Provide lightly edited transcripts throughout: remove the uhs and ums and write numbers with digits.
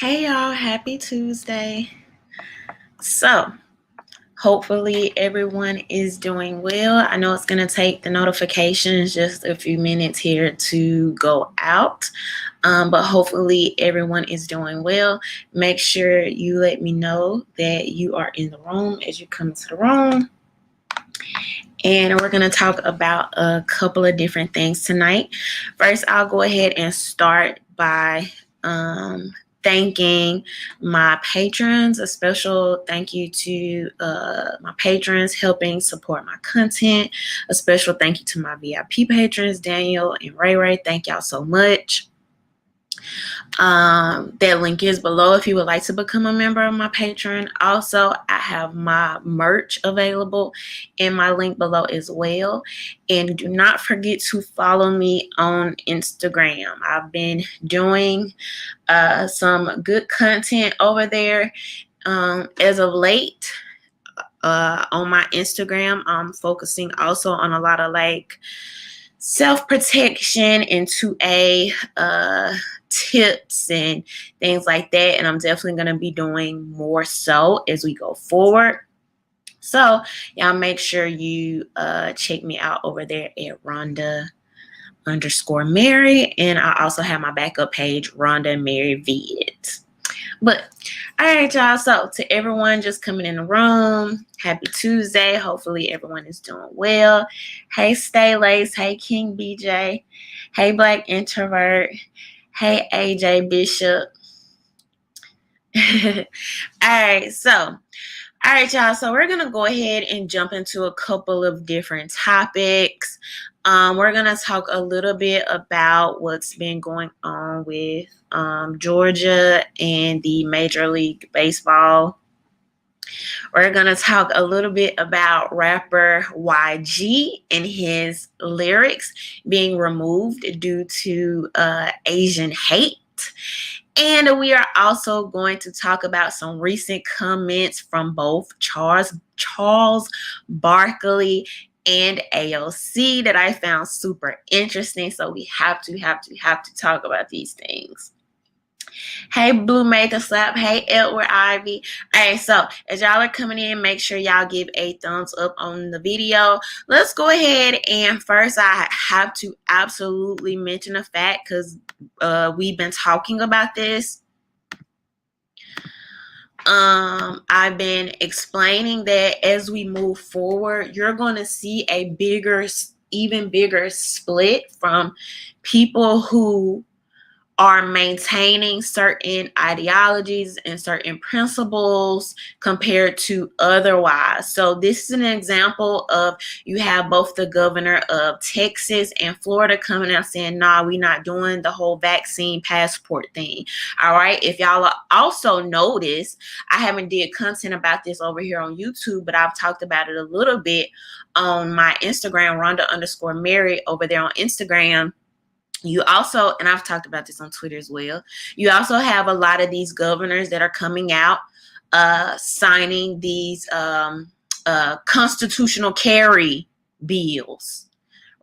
Hey y'all, happy Tuesday. So, hopefully everyone is doing well. I know it's going to take the notifications just a few minutes here to go out, but hopefully everyone is doing well. Make sure you let me know that you are in the room as you come to the room. And we're going to talk about a couple of different things tonight. First, I'll go ahead and start by thanking my patrons. A special thank you to my patrons helping support my content. A special thank you to my VIP patrons, Daniel and Ray Ray. Thank y'all so much. That link is below if you would like to become a member of my Patreon. Also, I have my merch available in my link below as well. And do not forget to follow me on Instagram. I've been doing some good content over there as of late. On my Instagram, I'm focusing also on a lot of like self-protection and 2A tips and things like that, and I'm definitely going to be doing more so as we go forward. So y'all make sure you check me out over there at RhondaMary, and I also have my backup page, RhondaMary Vids. But all right, y'all, so to everyone just coming in the room, happy Tuesday. Hopefully everyone is doing well. Hey, Stay Lace. Hey, King BJ. Hey, Black Introvert. Hey, AJ Bishop. All right, y'all. So we're going to go ahead and jump into a couple of different topics. We're going to talk a little bit about what's been going on with Georgia and the Major League Baseball. We're going to talk a little bit about rapper YG and his lyrics being removed due to Asian hate. And we are also going to talk about some recent comments from both Charles Barkley and AOC that I found super interesting. So we have to talk about these things. Hey, Blue Maker Slap. Hey, Edward Ivy. All right, so as y'all are coming in, make sure y'all give a thumbs up on the video. Let's go ahead and first I have to absolutely mention a fact because we've been talking about this. I've been explaining that as we move forward, you're going to see a even bigger split from people who are maintaining certain ideologies and certain principles compared to otherwise. So this is an example of you have both the governor of Texas and Florida coming out saying, nah, we're not doing the whole vaccine passport thing. All right. If y'all also notice, I haven't did content about this over here on YouTube, but I've talked about it a little bit on my Instagram, Rhonda_Mary over there on Instagram. You also, and I've talked about this on Twitter as well, you also have a lot of these governors that are coming out signing these constitutional carry bills,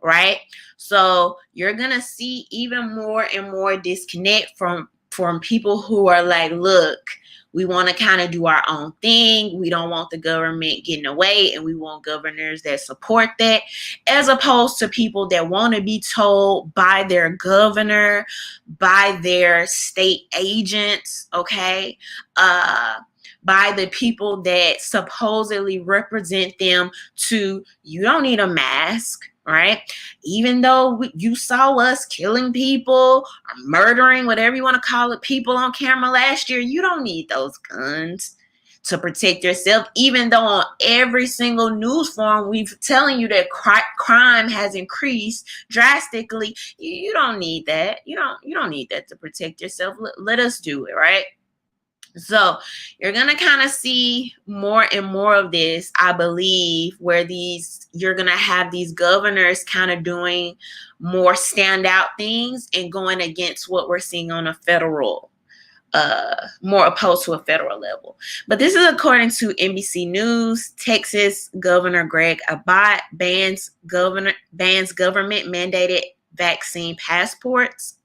right? So you're going to see even more and more disconnect from people who are like, look, we want to kind of do our own thing. We don't want the government getting away, and we want governors that support that, as opposed to people that want to be told by their governor, by their state agents, okay, by the people that supposedly represent them to, you don't need a mask. Right? Even though you saw us killing people or murdering, whatever you want to call it, people on camera last year, you don't need those guns to protect yourself. Even though on every single news forum we've telling you that crime has increased drastically, you don't need that. You don't need that to protect yourself. Let us do it, right? So you're going to kind of see more and more of this, I believe, where you're going to have these governors kind of doing more standout things and going against what we're seeing on a federal, more opposed to a federal level. But this is according to NBC News. Texas Governor Greg Abbott bans government mandated vaccine passports.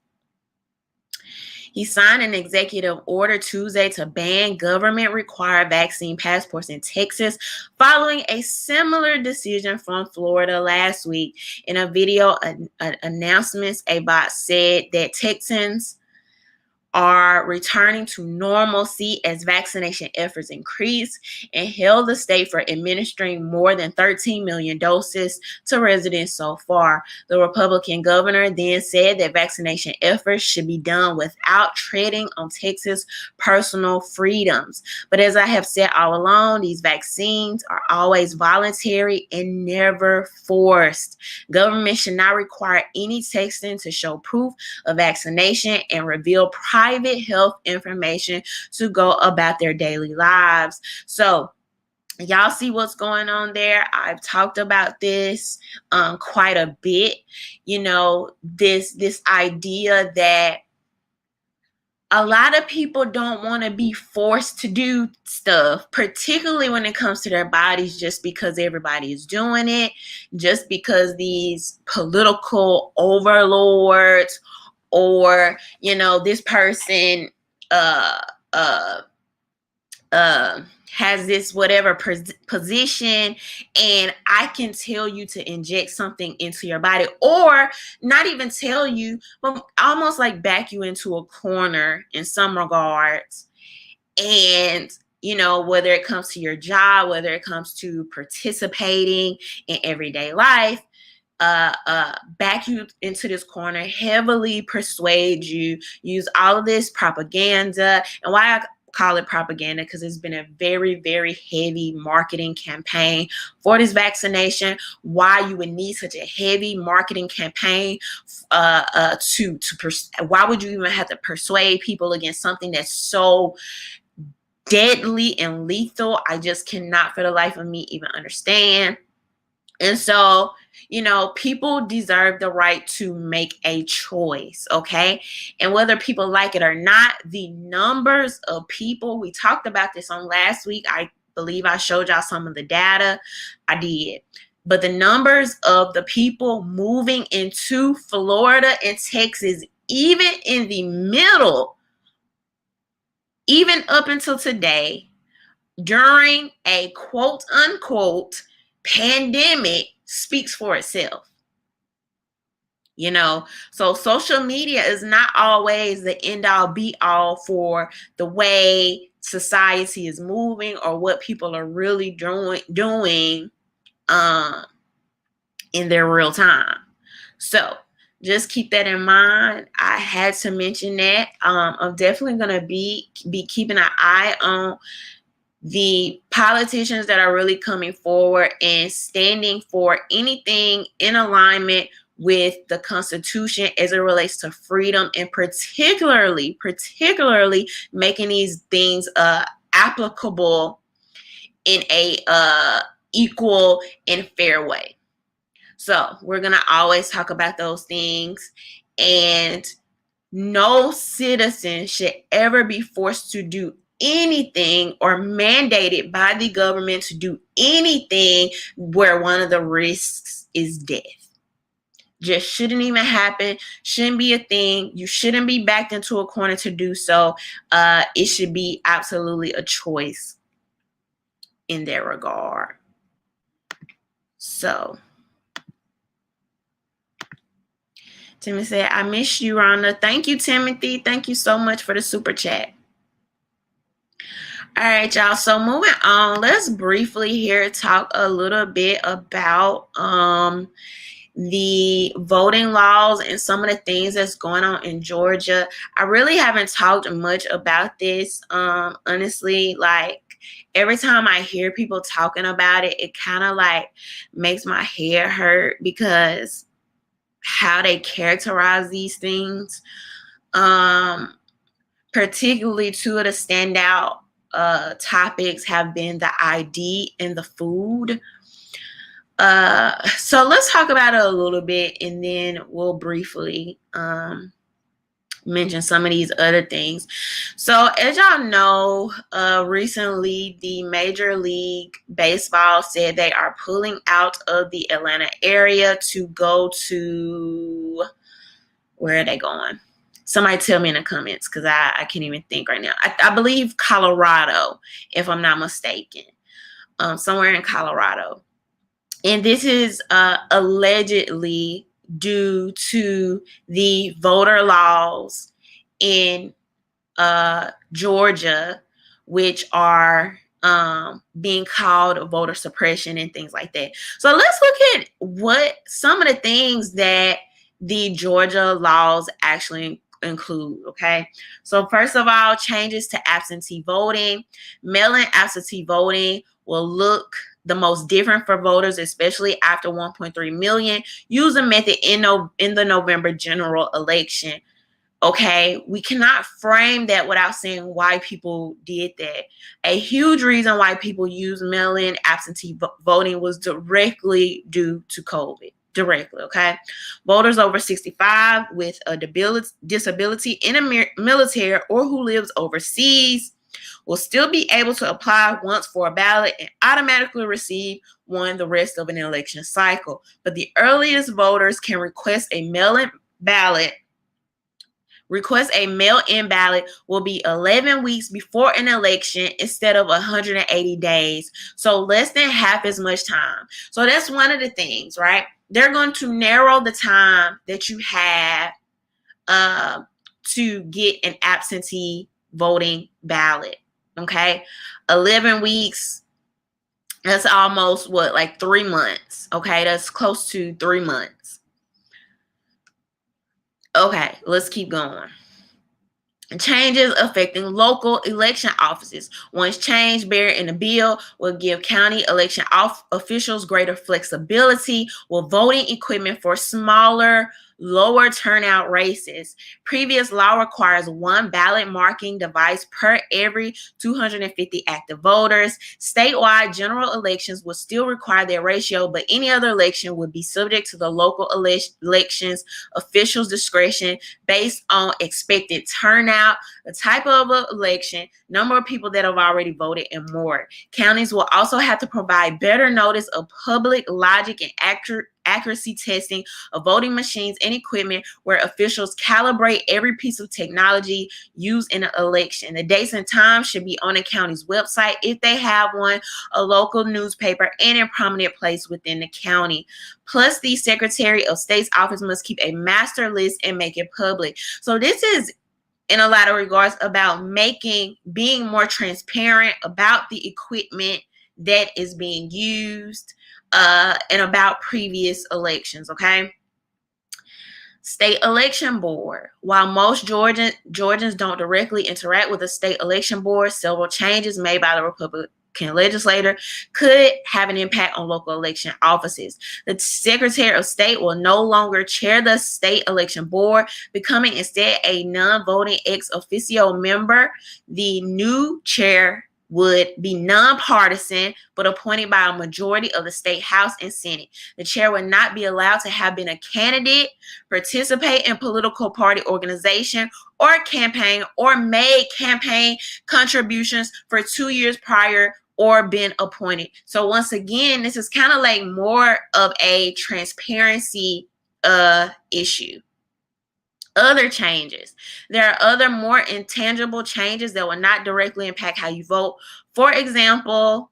He signed an executive order Tuesday to ban government-required vaccine passports in Texas, following a similar decision from Florida last week. In a video announcements, Abbott said that Texans are returning to normalcy as vaccination efforts increase, and hailed the state for administering more than 13 million doses to residents so far. The Republican governor then said that vaccination efforts should be done without treading on Texas' personal freedoms. But as I have said all along, these vaccines are always voluntary and never forced. Government should not require any Texan to show proof of vaccination and reveal private health information to go about their daily lives. So y'all see what's going on there. I've talked about this quite a bit. You know, this idea that a lot of people don't want to be forced to do stuff, particularly when it comes to their bodies, just because everybody is doing it, just because these political overlords, or, you know, this person has this whatever position, and I can tell you to inject something into your body, or not even tell you, but almost like back you into a corner in some regards. And, you know, whether it comes to your job, whether it comes to participating in everyday life, back you into this corner, heavily persuade you, use all of this propaganda. And why I call it propaganda, because it's been a very, very heavy marketing campaign for this vaccination. Why you would need such a heavy marketing campaign why would you even have to persuade people against something that's so deadly and lethal? I just cannot for the life of me even understand. And so, you know, people deserve the right to make a choice, okay? And whether people like it or not, the numbers of people, we talked about this on last week. I believe I showed y'all some of the data. I did. But the numbers of the people moving into Florida and Texas, even in the middle, even up until today, during a quote unquote pandemic, speaks for itself. You know, so social media is not always the end all be all for the way society is moving or what people are really doing in their real time. So just keep that in mind. I had to mention that. I'm definitely going to be keeping an eye on the politicians that are really coming forward and standing for anything in alignment with the Constitution as it relates to freedom, and particularly making these things applicable in a equal and fair way. So we're going to always talk about those things, and no citizen should ever be forced to do anything or mandated by the government to do anything where one of the risks is death. Just shouldn't even happen. Shouldn't be a thing. You shouldn't be backed into a corner to do so. It should be absolutely a choice in that regard. So Timothy said, I miss you, Rhonda. Thank you, Timothy. Thank you so much for the super chat. All right, y'all. So moving on, let's briefly here talk a little bit about the voting laws and some of the things that's going on in Georgia. I really haven't talked much about this. Honestly, like every time I hear people talking about it, it kind of like makes my head hurt because how they characterize these things. Particularly two of the standout topics have been the ID and the food. So let's talk about it a little bit, and then we'll briefly mention some of these other things. So as y'all know, recently the Major League Baseball said they are pulling out of the Atlanta area to go to, where are they going? Somebody tell me in the comments, because I can't even think right now. I believe Colorado, if I'm not mistaken. Somewhere in Colorado. And this is allegedly due to the voter laws in Georgia, which are being called voter suppression and things like that. So let's look at what some of the things that the Georgia laws actually include. Okay, so first of all, changes to absentee voting. Mail-in absentee voting will look the most different for voters, especially after 1.3 million use a method in the November general election. Okay, we cannot frame that without saying why people did that. A huge reason why people use mail-in absentee voting was directly due to COVID. Directly, okay? Voters over 65 with a disability in a military or who lives overseas will still be able to apply once for a ballot and automatically receive one the rest of an election cycle. But the earliest voters can request a mail-in ballot. Request a mail-in ballot will be 11 weeks before an election instead of 180 days. So less than half as much time. So that's one of the things, right? They're going to narrow the time that you have to get an absentee voting ballot. Okay, 11 weeks. That's almost like 3 months. Okay, that's close to 3 months. Okay, let's keep going. Changes affecting local election offices. Once change buried in the bill will give county election officials greater flexibility with voting equipment for smaller, lower turnout races. Previous law requires one ballot marking device per every 250 active voters. Statewide general elections will still require that ratio, but any other election would be subject to the local elections officials' discretion based on expected turnout, the type of election, number of people that have already voted, and more. Counties will also have to provide better notice of public logic and accuracy testing of voting machines and equipment where officials calibrate every piece of technology used in an election. The dates and times should be on the county's website if they have one, a local newspaper, and in prominent place within the county. Plus, the Secretary of State's office must keep a master list and make it public. So this is, in a lot of regards, about being more transparent about the equipment that is being used and about previous elections, okay? State Election Board. While most Georgians don't directly interact with the state election board, several changes made by the Republican legislator could have an impact on local election offices. The Secretary of State will no longer chair the state election board, becoming instead a non-voting ex officio member. The new chair would be nonpartisan but appointed by a majority of the state house and senate. The chair would not be allowed to have been a candidate, participate in political party organization or campaign, or made campaign contributions for 2 years prior or been appointed. So once again, this is kind of like more of a transparency issue. Other changes. There are other more intangible changes that will not directly impact how you vote. For example,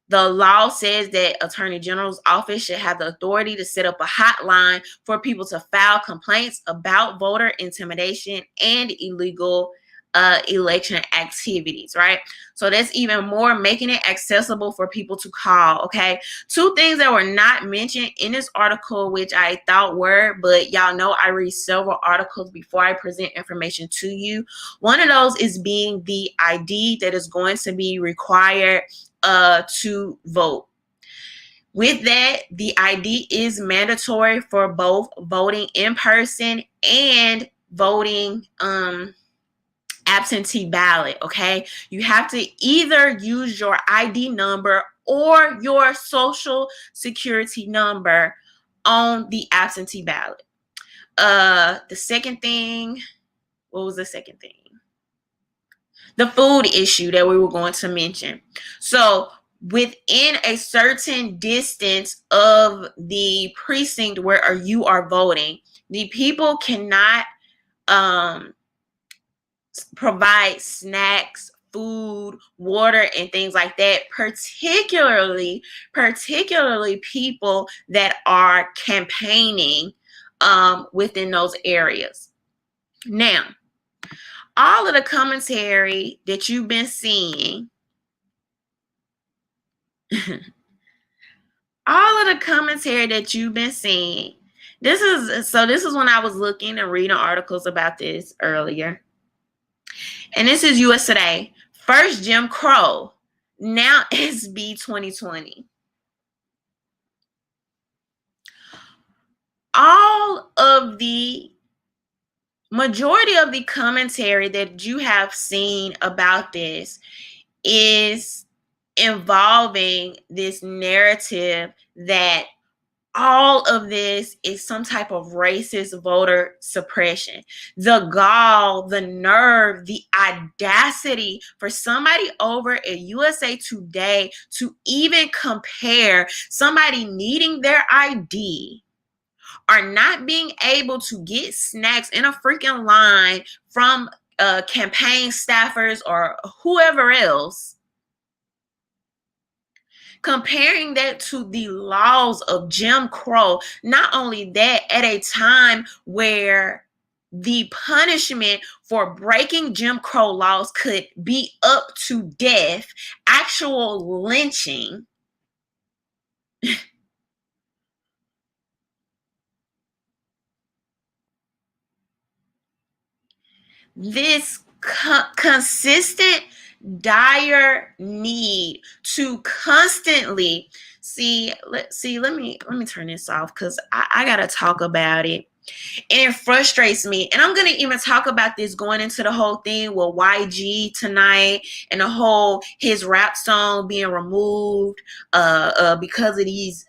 the law says that Attorney General's office should have the authority to set up a hotline for people to file complaints about voter intimidation and illegal election activities, right? So that's even more making it accessible for people to call, okay? Two things that were not mentioned in this article, which I thought were, but y'all know I read several articles before I present information to you. One of those is being the ID that is going to be required to vote. With that, the ID is mandatory for both voting in person and voting absentee ballot, okay? You have to either use your ID number or your social security number on the absentee ballot. The second thing, what was the second thing? The food issue that we were going to mention. So within a certain distance of the precinct where you are voting, the people cannot provide snacks, food, water, and things like that, particularly people that are campaigning within those areas. Now, all of the commentary that you've been seeing, this is when I was looking and reading articles about this earlier. And this is US Today. First Jim Crow, now SB 2020. Majority of the commentary that you have seen about this is involving this narrative that all of this is some type of racist voter suppression. The gall, the nerve, the audacity for somebody over at USA Today to even compare somebody needing their ID or not being able to get snacks in a freaking line from campaign staffers or whoever else, comparing that to the laws of Jim Crow. Not only that, at a time where the punishment for breaking Jim Crow laws could be up to death, actual lynching. This consistent, dire need to constantly let me turn this off because I gotta talk about it, and it frustrates me. And I'm gonna even talk about this going into the whole thing with YG tonight and the whole his rap song being removed because of these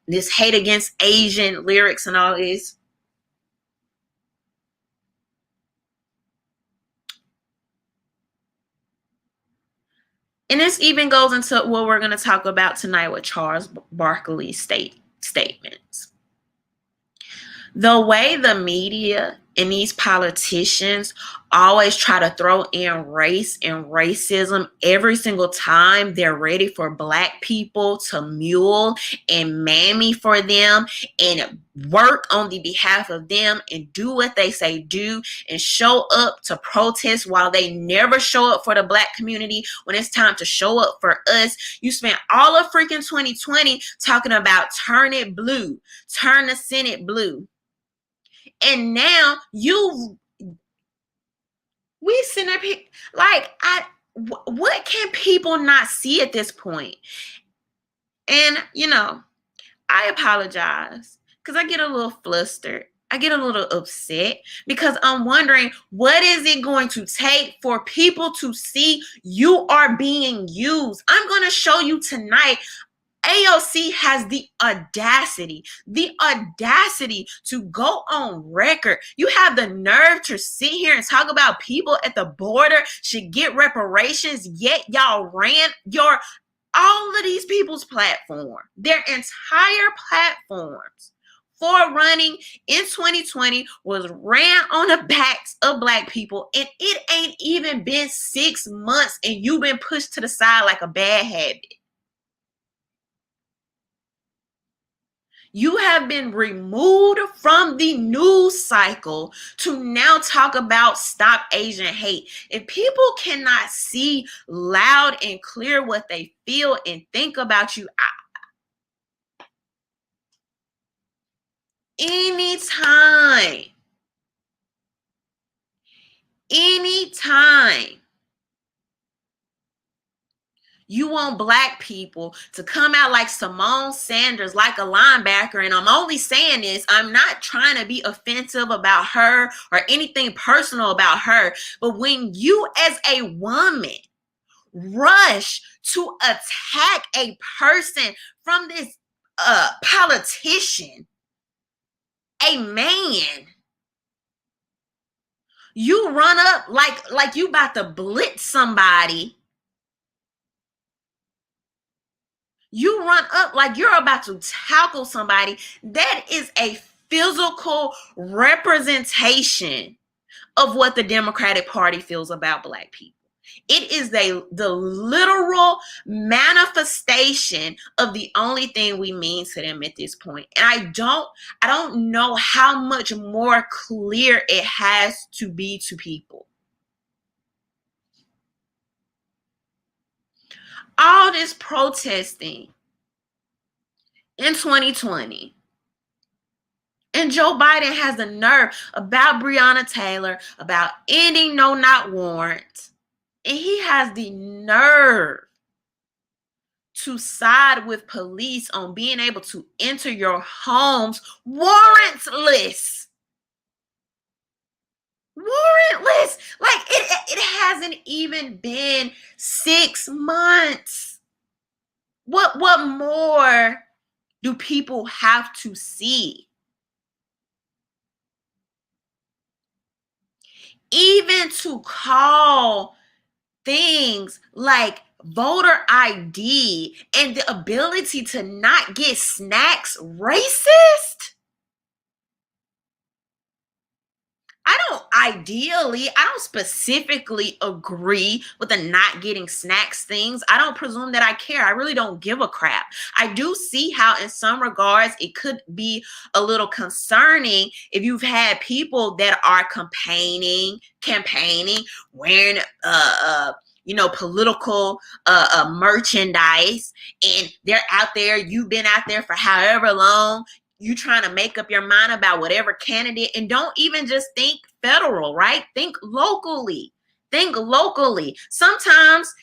this hate against Asian lyrics and all this. And this even goes into what we're going to talk about tonight with Charles Barkley's statements. The way the media and these politicians always try to throw in race and racism every single time they're ready for Black people to mule and mammy for them and work on the behalf of them and do what they say do and show up to protest while they never show up for the Black community when it's time to show up for us. You spent all of freaking 2020 talking about turn it blue, turn the Senate blue. And now we sitting up here like what can people not see at this point? And I apologize because I get a little flustered. I get a little upset because I'm wondering, what is it going to take for people to see you are being used? I'm going to show you tonight. AOC has the audacity to go on record. You have the nerve to sit here and talk about people at the border should get reparations, yet y'all ran all of these people's platform, their entire platforms for running in 2020 was ran on the backs of Black people, and it ain't even been 6 months and you've been pushed to the side like a bad habit. You have been removed from the news cycle to now talk about stop Asian hate. If people cannot see loud and clear what they feel and think about you, anytime you want Black people to come out like Simone Sanders, like a linebacker, and I'm only saying this, I'm not trying to be offensive about her or anything personal about her, but when you as a woman rush to attack a person from this politician, a man, you run up like you about to blitz somebody. You run up like you're about to tackle somebody. That is a physical representation of what the Democratic Party feels about Black people. It is the literal manifestation of the only thing we mean to them at this point. And I don't know how much more clear it has to be to people. All this protesting in 2020. And Joe Biden has the nerve about Breonna Taylor, about ending no-knock warrants. And he has the nerve to side with police on being able to enter your homes warrantless. Warrantless. Like it hasn't even been 6 months. What more do people have to see? Even to call things like voter ID and the ability to not get snacks racist? I don't specifically agree with the not getting snacks things. I don't presume that I care. I really don't give a crap. I do see how in some regards it could be a little concerning if you've had people that are campaigning, wearing political merchandise, and they're out there, you've been out there for however long, you trying to make up your mind about whatever candidate, and don't even just think federal, right? Think locally. Sometimes,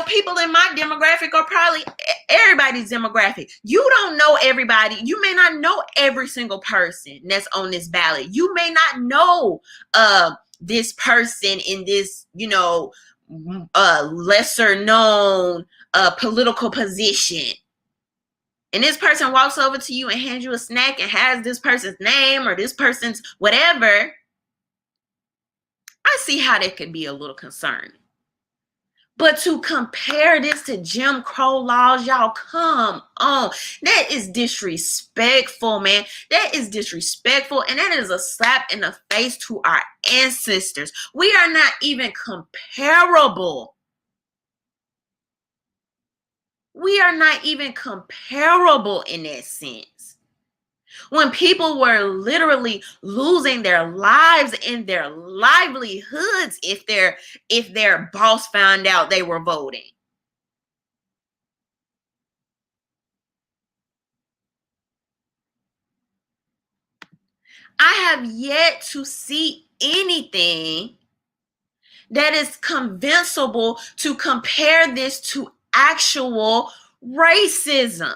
people in my demographic are probably everybody's demographic. You don't know everybody. You may not know every single person that's on this ballot. You may not know this person in this, lesser known political position. And this person walks over to you and hands you a snack and has this person's name or this person's whatever, I see how that could be a little concerning. But to compare this to Jim Crow laws, y'all, come on. That is disrespectful, man. That is disrespectful. And that is a slap in the face to our ancestors. We are not even comparable. We are not even comparable in that sense. When people were literally losing their lives and their livelihoods if their boss found out they were voting. I have yet to see anything that is convincible to compare this to actual racism.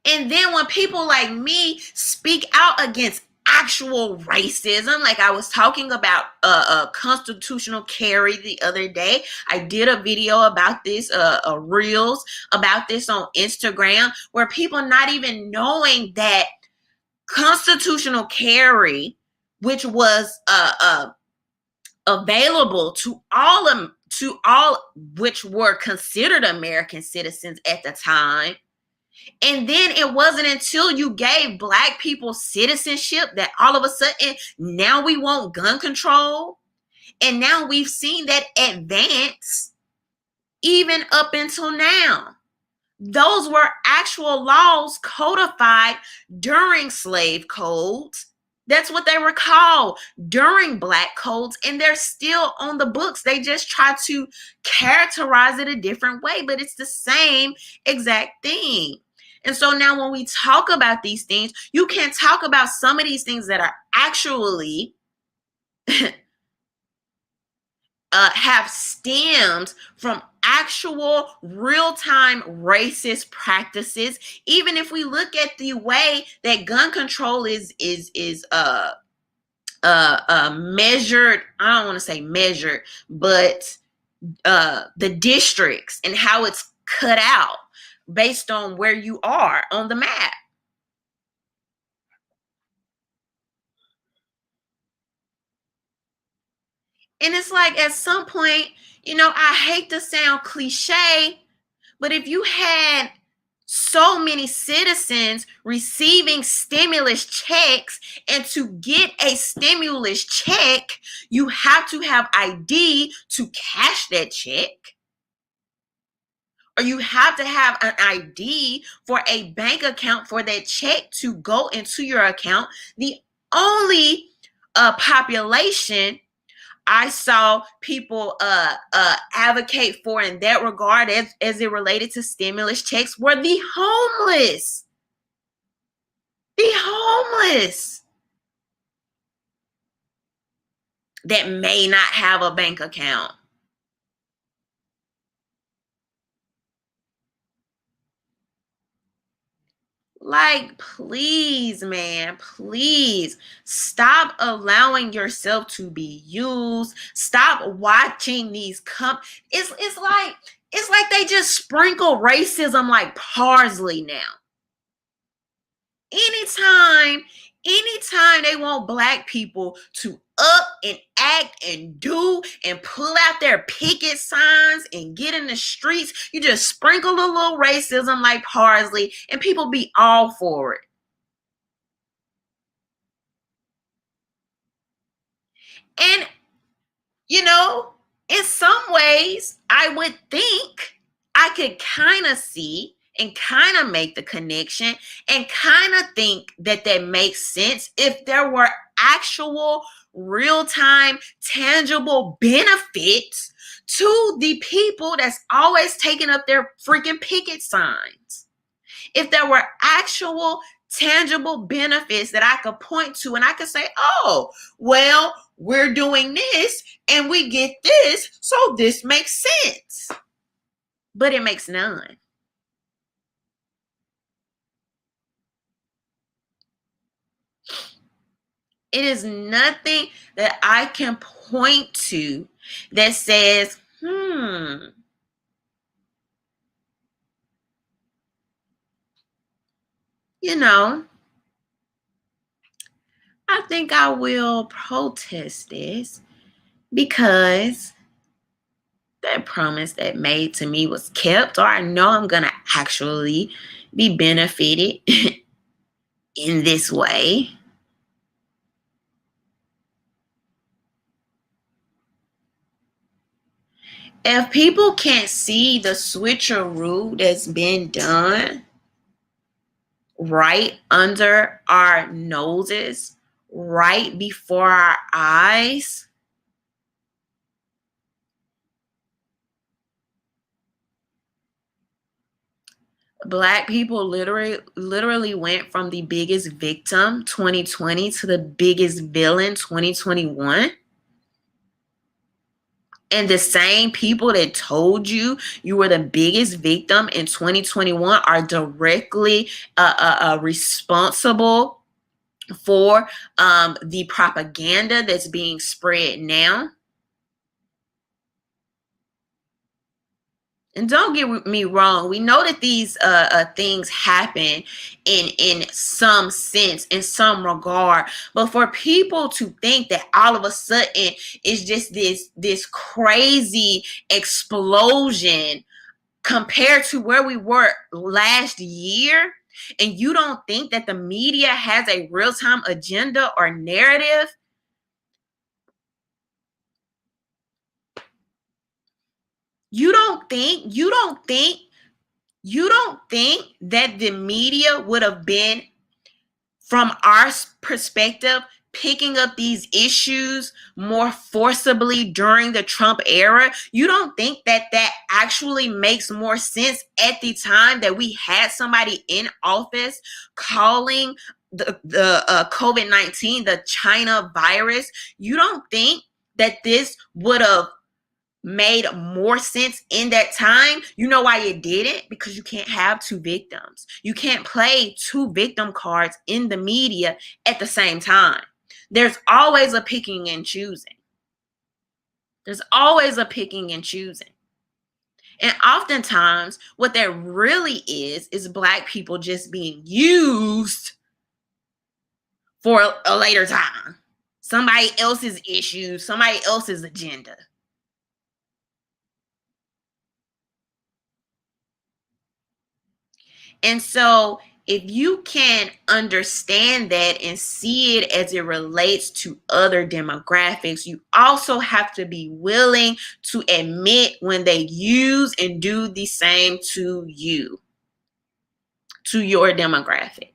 And then when people like me speak out against actual racism, like I was talking about constitutional carry the other day, I did a video about this, reels about this on Instagram, where people not even knowing that constitutional carry, which was available to all which were considered American citizens at the time. And then it wasn't until you gave Black people citizenship that all of a sudden now we want gun control. And now we've seen that advance even up until now. Those were actual laws codified during slave codes. That's what they were called during Black codes, and they're still on the books. They just try to characterize it a different way, but it's the same exact thing. And so now when we talk about these things, you can talk about some of these things that are actually have stemmed from actual real-time racist practices. Even if we look at the way that gun control is measured, I don't want to say measured, but the districts and how it's cut out based on where you are on the map. And it's like at some point, I hate to sound cliche, but if you had so many citizens receiving stimulus checks, and to get a stimulus check, you have to have ID to cash that check, or you have to have an ID for a bank account for that check to go into your account. The only population I saw people advocate for in that regard as it related to stimulus checks were the homeless. The homeless that may not have a bank account. Like, please, man, please stop allowing yourself to be used. Stop watching these it's like they just sprinkle racism like parsley now. Anytime they want Black people to up and act and do and pull out their picket signs and get in the streets, you just sprinkle a little racism like parsley and people be all for it. And, in some ways, I would think I could kind of see and kind of make the connection and kind of think that makes sense if there were actual real-time tangible benefits to the people that's always taking up their freaking picket signs. If there were actual tangible benefits that I could point to and I could say, oh, well, we're doing this and we get this, so this makes sense. But it makes none. It is nothing that I can point to that says, I think I will protest this because that promise that made to me was kept, or I know I'm going to actually be benefited in this way. If people can't see the switcheroo that's been done right under our noses, right before our eyes, Black people literally went from the biggest victim 2020 to the biggest villain 2021. And the same people that told you were the biggest victim in 2021 are directly responsible for the propaganda that's being spread now. And don't get me wrong, we know that these things happen in some sense, in some regard. But for people to think that all of a sudden it's just this crazy explosion compared to where we were last year, and you don't think that the media has a real-time agenda or narrative, you don't think that the media would have been, from our perspective, picking up these issues more forcibly during the Trump era? You don't think that actually makes more sense at the time that we had somebody in office calling the COVID-19 the China virus? You don't think that this would have made more sense in that time? You know why it didn't? Because you can't have two victims. You can't play two victim cards in the media at the same time. There's always a picking and choosing. There's always a picking and choosing. And oftentimes, what there really is Black people just being used for a later time. Somebody else's issues, somebody else's agenda. And so if you can understand that and see it as it relates to other demographics, you also have to be willing to admit when they use and do the same to you, to your demographic.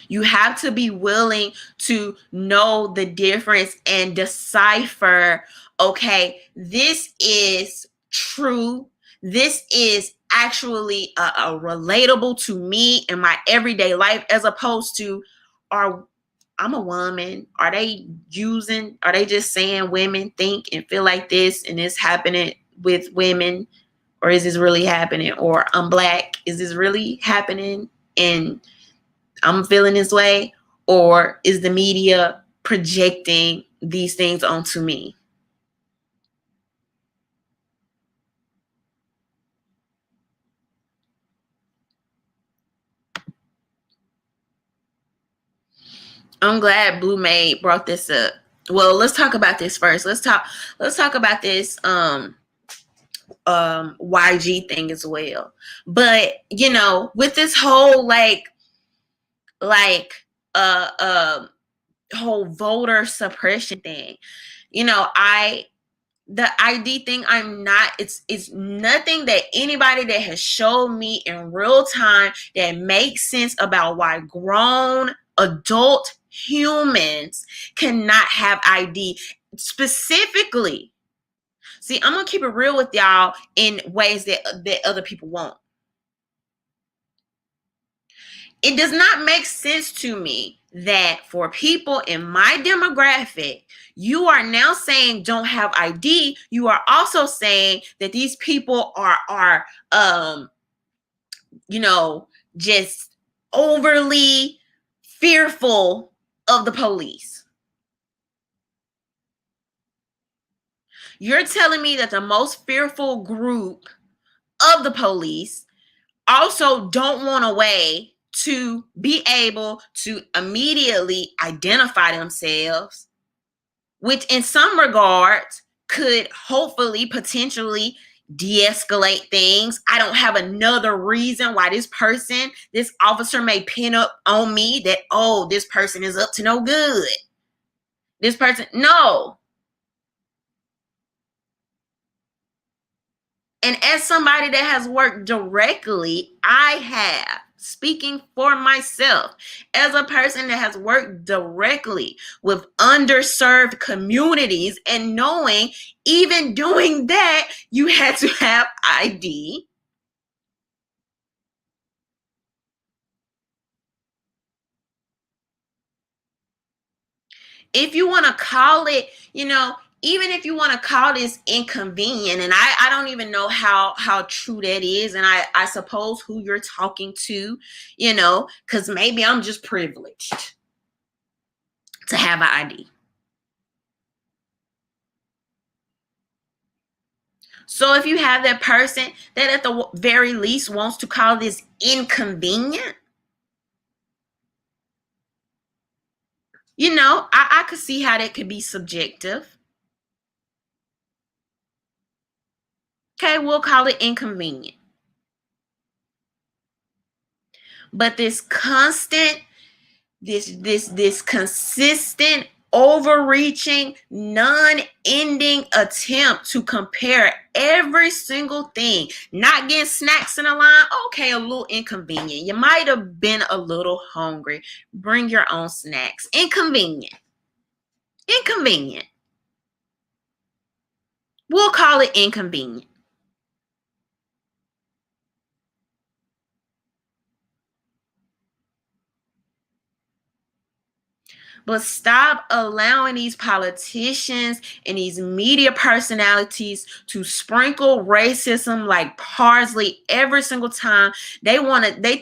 You have to be willing to know the difference and decipher, okay, this is true. This is actually a relatable to me in my everyday life, as opposed to, I'm a woman. Are they just saying women think and feel like this and it's happening with women? Or is this really happening? Or I'm black. Is this really happening? And I'm feeling this way? Or is the media projecting these things onto me? I'm glad Blue Maid brought this up. Well, let's talk about this first. Let's talk about this YG thing as well. But with this whole like uh uh whole voter suppression thing, the ID thing, it's nothing that anybody that has showed me in real time that makes sense about why grown adult humans cannot have ID. Specifically, see, I'm gonna keep it real with y'all in ways that other people won't. It does not make sense to me that for people in my demographic, you are now saying don't have ID. You are also saying that these people are just overly fearful of the police. You're telling me that the most fearful group of the police also don't want a way to be able to immediately identify themselves, which in some regards could hopefully potentially de-escalate things. I don't have another reason why this officer may pin up on me that, oh, this person is up to no good. No. And as somebody that has worked directly, speaking for myself, as a person that has worked directly with underserved communities and knowing even doing that, you had to have ID. If you want to call it, even if you want to call this inconvenient, and I don't even know how true that is, and I suppose who you're talking to, because maybe I'm just privileged to have an ID. So if you have that person that at the very least wants to call this inconvenient, I could see how that could be subjective. Okay, we'll call it inconvenient. But this consistent, overreaching, non-ending attempt to compare every single thing, not getting snacks in a line, okay, a little inconvenient. You might have been a little hungry. Bring your own snacks. Inconvenient. We'll call it inconvenient. But stop allowing these politicians and these media personalities to sprinkle racism like parsley every single time they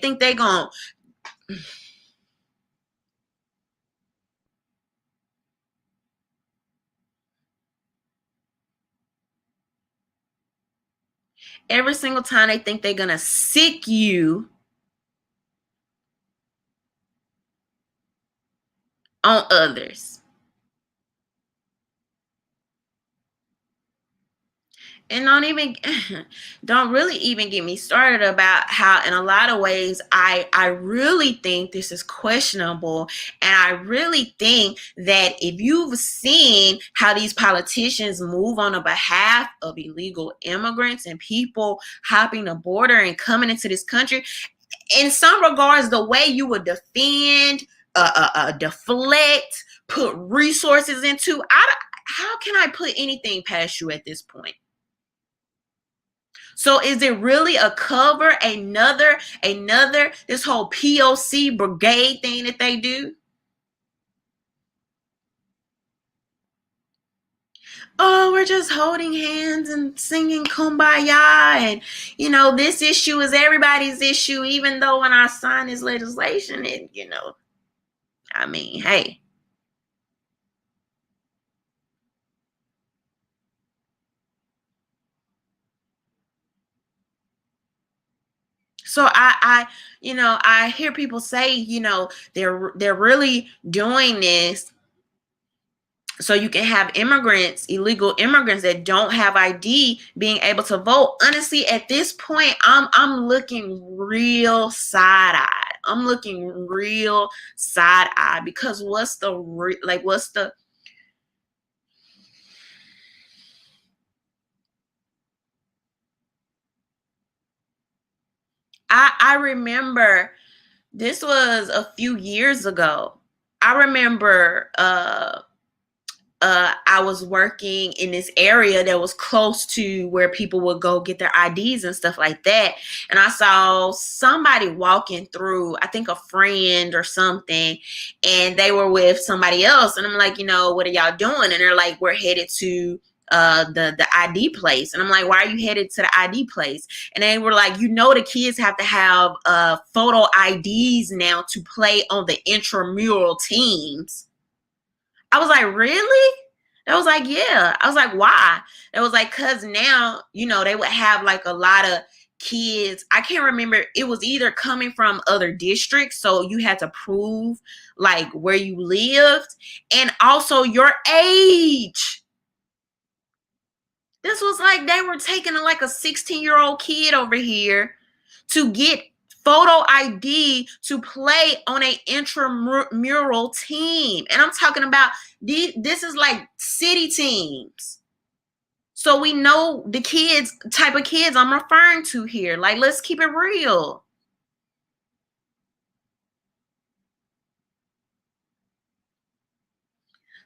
think they're going to. Every single time they think they're going to sick you on others. And don't really even get me started about how in a lot of ways I really think this is questionable. And I really think that if you've seen how these politicians move on the behalf of illegal immigrants and people hopping the border and coming into this country, in some regards, the way you would defend, deflect, put resources into, how can I put anything past you at this point? So is it really a cover, another, this whole POC brigade thing that they do? Oh, we're just holding hands and singing Kumbaya. And, this issue is everybody's issue, even though when I sign this legislation, hey. So I hear people say, they're really doing this so you can have illegal immigrants that don't have ID being able to vote. Honestly, at this point, I'm looking real side-eyed. I'm looking real side-eyed because what's the I remember this was a few years ago. I remember I was working in this area that was close to where people would go get their IDs and stuff like that. And I saw somebody walking through, I think a friend or something, and they were with somebody else. And I'm like, what are y'all doing? And they're like, we're headed to the ID place. And I'm like, why are you headed to the ID place? And they were like, the kids have to have photo IDs now to play on the intramural teams. I was like, really? I was like, yeah. I was like, why? It was like, cause now, they would have like a lot of kids. I can't remember. It was either coming from other districts. So you had to prove like where you lived and also your age. This was like they were taking like a 16-year-old kid over here to get photo ID to play on an intramural team. And I'm talking about this is like city teams. So we know the type of kids I'm referring to here. Like, let's keep it real.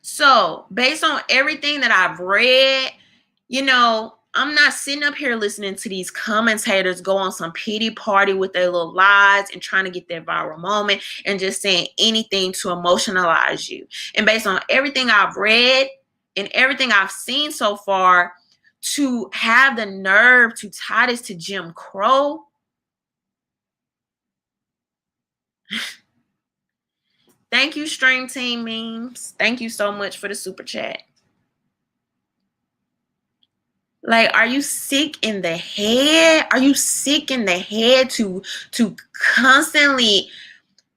So based on everything that I've read, I'm not sitting up here listening to these commentators go on some pity party with their little lies and trying to get that viral moment and just saying anything to emotionalize you. And based on everything I've read and everything I've seen so far, to have the nerve to tie this to Jim Crow. Thank you, Stream Team Memes. Thank you so much for the super chat. Like, are you sick in the head? Are you sick in the head to constantly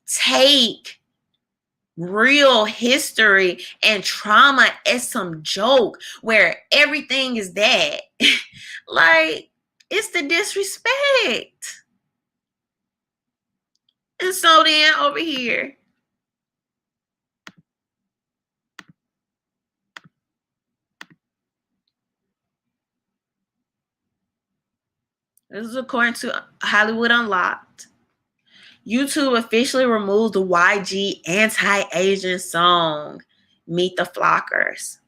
take real history and trauma as some joke where everything is that? Like, it's the disrespect. And so then over here, this is according to Hollywood Unlocked. YouTube officially removed the YG anti-Asian song, Meet the Flockers.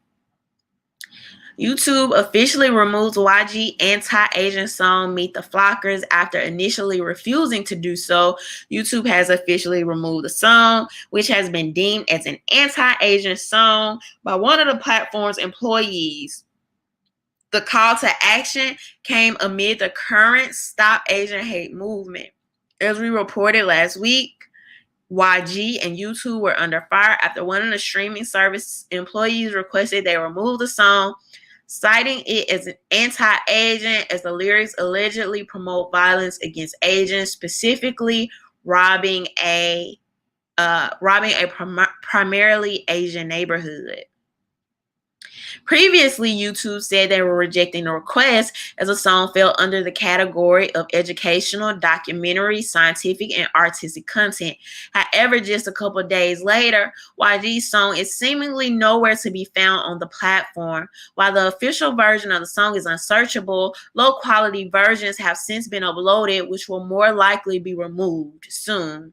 YouTube officially removed YG anti-Asian song Meet the Flockers after initially refusing to do so. YouTube has officially removed the song, which has been deemed as an anti-Asian song by one of the platform's employees. The call to action came amid the current Stop Asian Hate movement. As we reported last week, YG and YouTube were under fire after one of the streaming service employees requested they remove the song, citing it as an anti-Asian as the lyrics allegedly promote violence against Asians, specifically robbing a primarily Asian neighborhood. Previously, YouTube said they were rejecting the request as the song fell under the category of educational, documentary, scientific, and artistic content. However, just a couple of days later, YG's song is seemingly nowhere to be found on the platform. While the official version of the song is unsearchable, low-quality versions have since been uploaded, which will more likely be removed soon.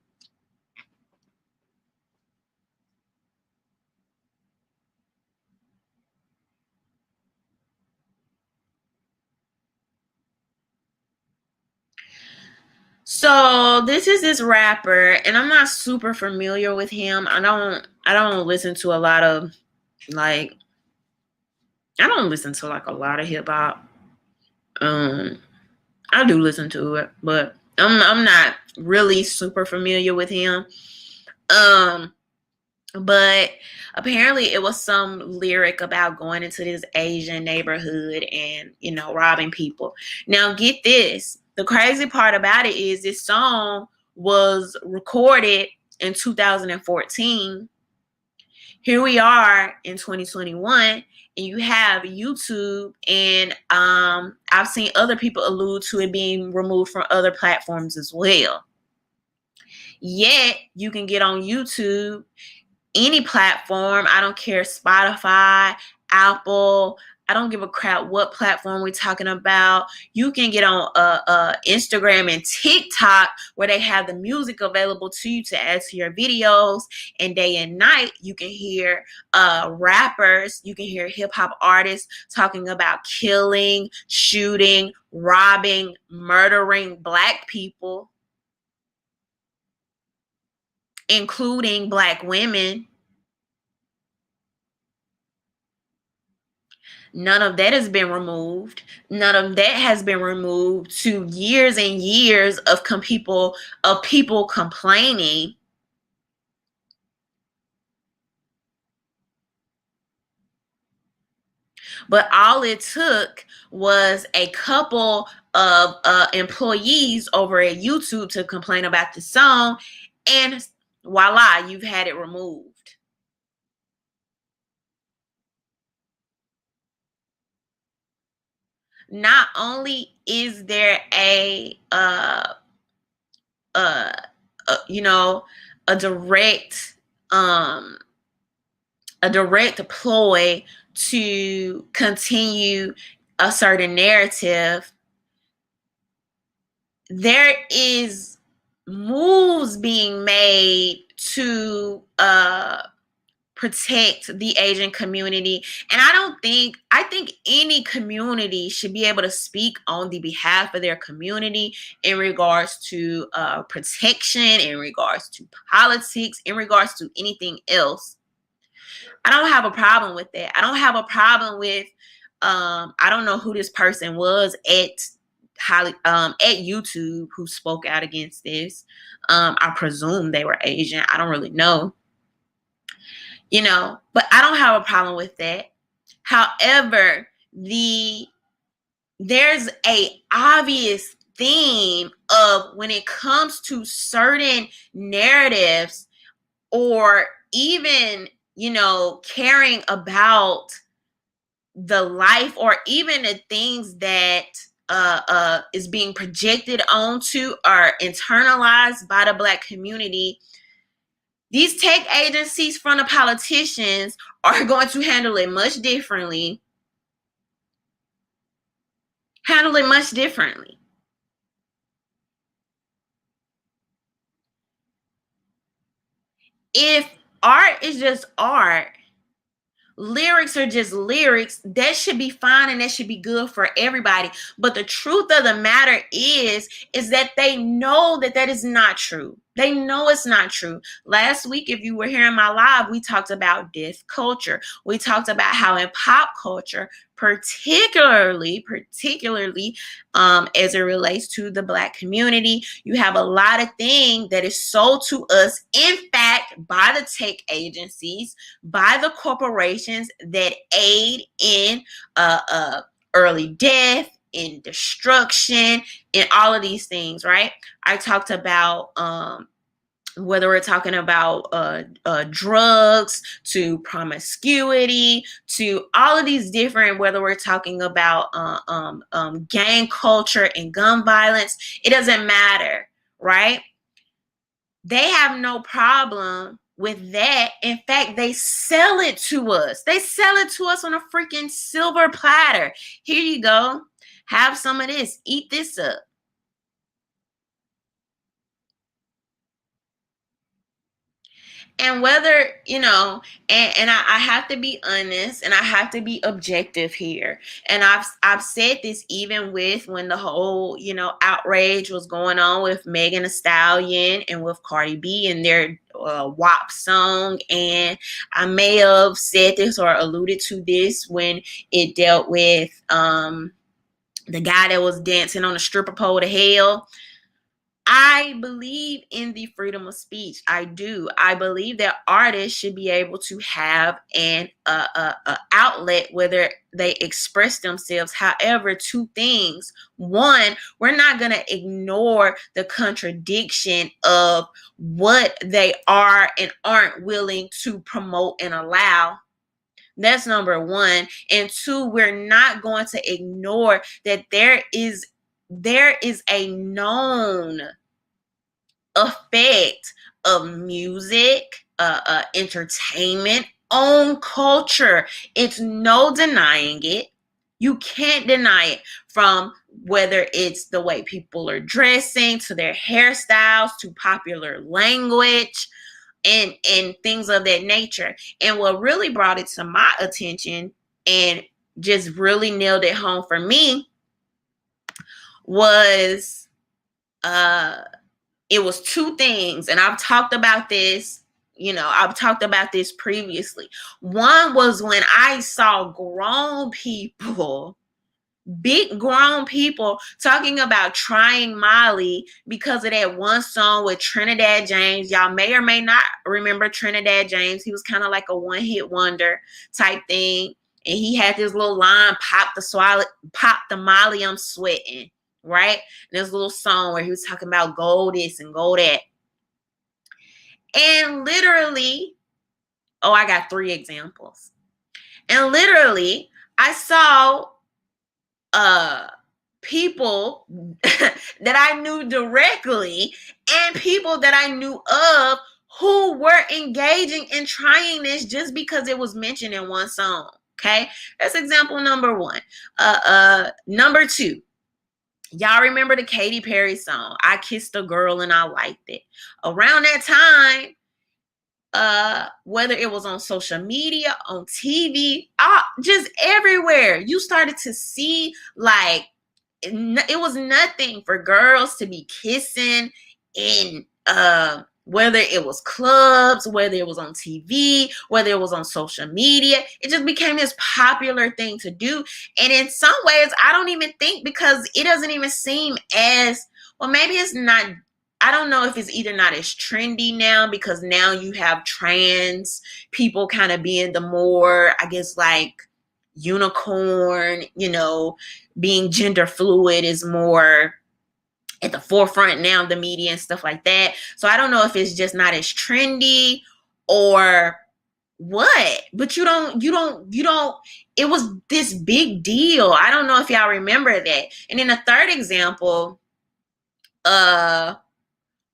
So this is this rapper, and I'm not super familiar with him. I don't listen to a lot of like I don't listen to like a lot of hip hop. Um, I do listen to it, but I'm not really super familiar with him. Um, but apparently it was some lyric about going into this Asian neighborhood and robbing people. Now get this, the crazy part about it is this song was recorded in 2014. Here we are in 2021, and you have YouTube, and I've seen other people allude to it being removed from other platforms as well. Yet you can get on YouTube, any platform. I don't care, Spotify, Apple. I don't give a crap what platform we're talking about. You can get on Instagram and TikTok, where they have the music available to you to add to your videos. And day and night, you can hear rappers, you can hear hip hop artists talking about killing, shooting, robbing, murdering Black people, including Black women. None of that has been removed. None of that has been removed to years and years of people complaining. But all it took was a couple of employees over at YouTube to complain about the song, and voila, you've had it removed. Not only is there uh, a direct ploy to continue a certain narrative, there is moves being made to protect the Asian community. And I think any community should be able to speak on the behalf of their community in regards to protection, in regards to politics, in regards to anything else. I don't have a problem with that. I don't have a problem with I don't know who this person was at YouTube who spoke out against this. I presume they were Asian. I don't really know. But I don't have a problem with that. However, there's a obvious theme of when it comes to certain narratives, or even caring about the life, or even the things that is being projected onto or internalized by the Black community. These tech agencies from the politicians are going to handle it much differently. If art is just art, lyrics are just lyrics, that should be fine and that should be good for everybody. But the truth of the matter is that they know that is not true. They know it's not true. Last week, if you were here in my live, we talked about death culture. We talked about how in pop culture, particularly as it relates to the Black community, you have a lot of things that is sold to us, in fact, by the tech agencies, by the corporations that aid in early death, in destruction, in all of these things, right? I talked about whether we're talking about drugs, to promiscuity, to all of these different, whether we're talking about gang culture and gun violence, it doesn't matter, right? They have no problem with that. In fact, they sell it to us. They sell it to us on a freaking silver platter. Here you go. Have some of this. Eat this up. And whether, I have to be honest and I have to be objective here. And I've said this even with when the whole, outrage was going on with Megan Thee Stallion and with Cardi B and their WAP song. And I may have said this or alluded to this when it dealt with the guy that was dancing on the stripper pole to hell. I believe in the freedom of speech. I do. I believe that artists should be able to have an outlet where they express themselves. However, two things. One, we're not going to ignore the contradiction of what they are and aren't willing to promote and allow. That's number one. And two, we're not going to ignore that there is a known effect of music, entertainment on culture. It's no denying it. You can't deny it, from whether it's the way people are dressing, to their hairstyles, to popular language, and things of that nature. And what really brought it to my attention and just really nailed it home for me was it was two things. And I've talked about this, previously. One was when I saw big grown people talking about trying Molly because of that one song with Trinidad James. Y'all may or may not remember Trinidad James. He was kind of like a one-hit wonder type thing. And he had this little line, pop the Molly, I'm sweating, right? And this little song where he was talking about gold this and gold that. And literally, I got 3 examples. And literally, I saw people that I knew directly and people that I knew of who were engaging in trying this just because it was mentioned in one song. Okay, that's example number 1. Number 2, y'all remember the Katy Perry song, I Kissed a Girl and I Liked It. Around that time, whether it was on social media, on TV, just everywhere, you started to see like it was nothing for girls to be kissing in whether it was clubs, whether it was on TV, whether it was on social media. It just became this popular thing to do. And in some ways, I don't even think, because it doesn't even seem as, well, maybe it's not, I don't know if it's either not as trendy now, because now you have trans people kind of being the more, I guess, like unicorn, being gender fluid is more at the forefront now of the media and stuff like that. So I don't know if it's just not as trendy or what, but you don't, it was this big deal. I don't know if y'all remember that. And then the third example,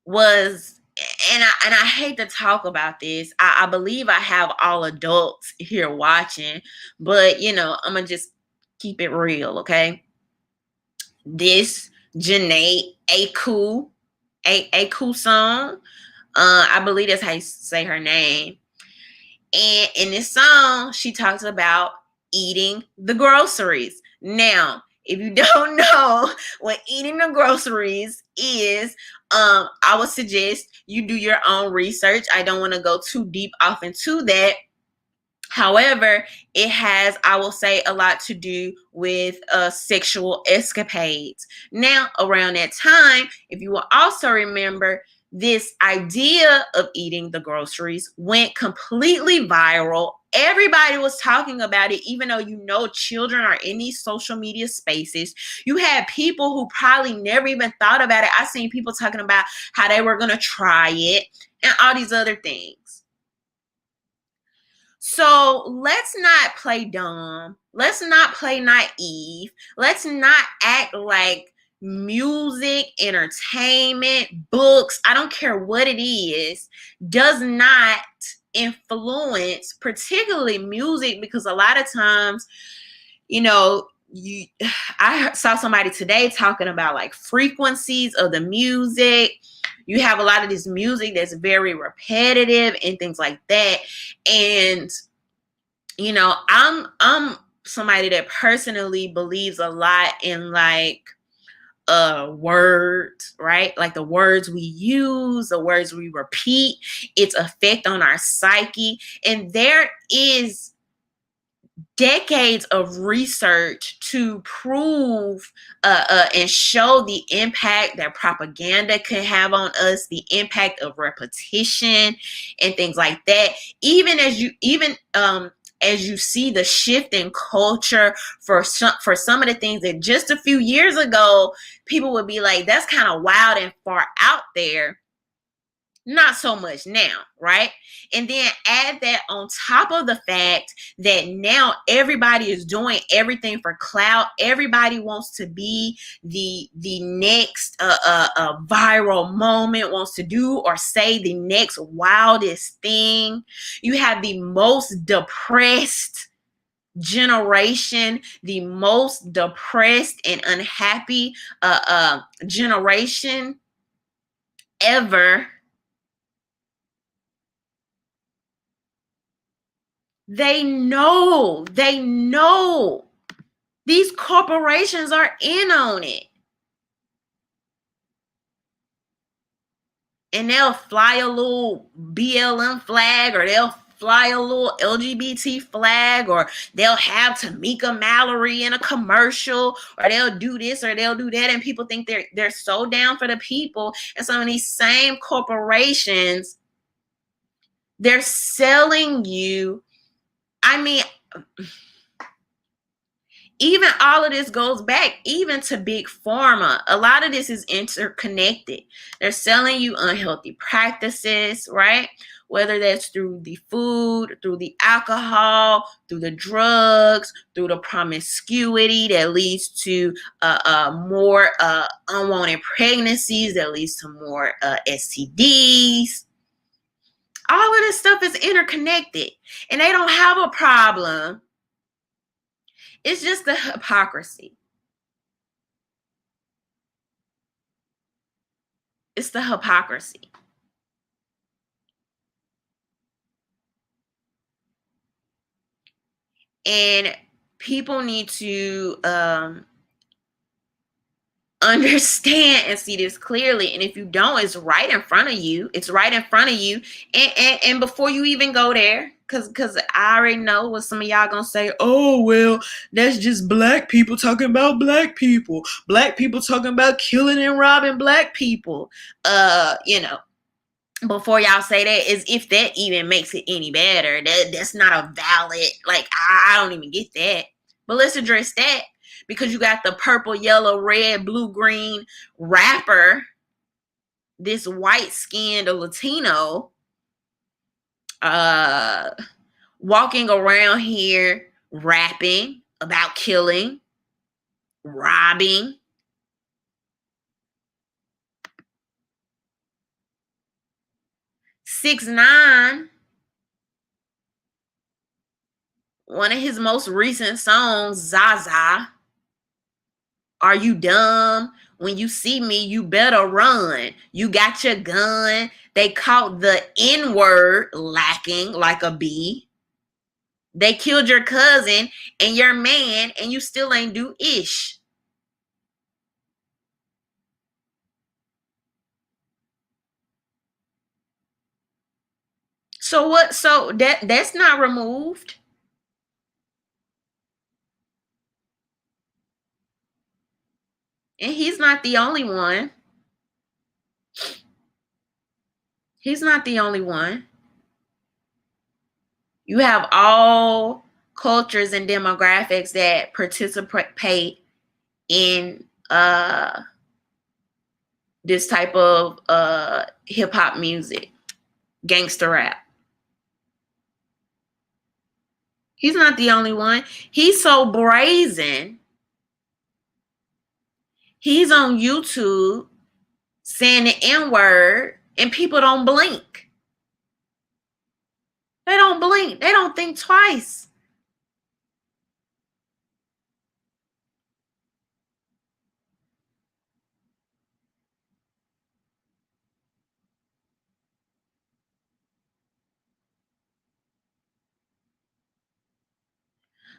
was, and I hate to talk about this. I believe I have all adults here watching, but I'm gonna just keep it real, okay? This Janae Aku song, I believe that's how you say her name. And in this song, she talks about eating the groceries. Now, if you don't know what eating the groceries is, I would suggest you do your own research. I don't want to go too deep off into that. However, it has, I will say, a lot to do with sexual escapades. Now, around that time, if you will also remember, this idea of eating the groceries went completely viral. Everybody was talking about it, even though children are in these social media spaces. You had people who probably never even thought about it. I seen people talking about how they were going to try it. and all these other things. So let's not play dumb. Let's not play naive. Let's not act like music, entertainment, books, I don't care what it is, does not influence, particularly music, because a lot of times, you know, I saw somebody today talking about like frequencies of the music. You have a lot of this music that's very repetitive and things like that. And you know, I'm somebody that personally believes a lot in like words, right? Like the words we use, the words we repeat, its effect on our psyche. And there is decades of research to prove and show the impact that propaganda can have on us, the impact of repetition and things like that. Even as you see the shift in culture for some of the things that just a few years ago people would be like, that's kind of wild and far out there. Not so much now, right? And then add that on top of the fact that now everybody is doing everything for clout. Everybody wants to be the next viral moment, wants to do or say the next wildest thing. You have the most depressed generation, the most depressed and unhappy generation ever. They know these corporations are in on it. And they'll fly a little BLM flag, or they'll fly a little LGBT flag, or they'll have Tamika Mallory in a commercial, or they'll do this or they'll do that. And people think they're so down for the people. And some of these same corporations, they're selling you. I mean, even all of this goes back even to big pharma. A lot of this is interconnected. They're selling you unhealthy practices, right? Whether that's through the food, through the alcohol, through the drugs, through the promiscuity that leads to more unwanted pregnancies, that leads to more STDs. All of this stuff is interconnected, and they don't have a problem. It's just the hypocrisy. It's the hypocrisy. And people need to understand and see this clearly. And if you don't, it's right in front of you. It's right in front of you. And before you even go there, because I already know what some of y'all gonna say. Oh, well, that's just black people talking about black people. Black people talking about killing and robbing black people. Before y'all say that, as if that even makes it any better. That's not a valid, like, I don't even get that. But let's address that. Because you got the purple, yellow, red, blue, green rapper, this white-skinned Latino, walking around here rapping about killing, robbing. (6ix9ine), one of his most recent songs, Zaza. Are you dumb? When you see me, you better run. You got your gun. They caught the N-word lacking like a bee. They killed your cousin and your man, and you still ain't do ish. So what? So that's not removed. And he's not the only one. He's not the only one. You have all cultures and demographics that participate in this type of hip hop music. gangster rap. He's not the only one. He's so brazen. He's on YouTube saying the N-word and people don't blink. They don't blink. They don't think twice.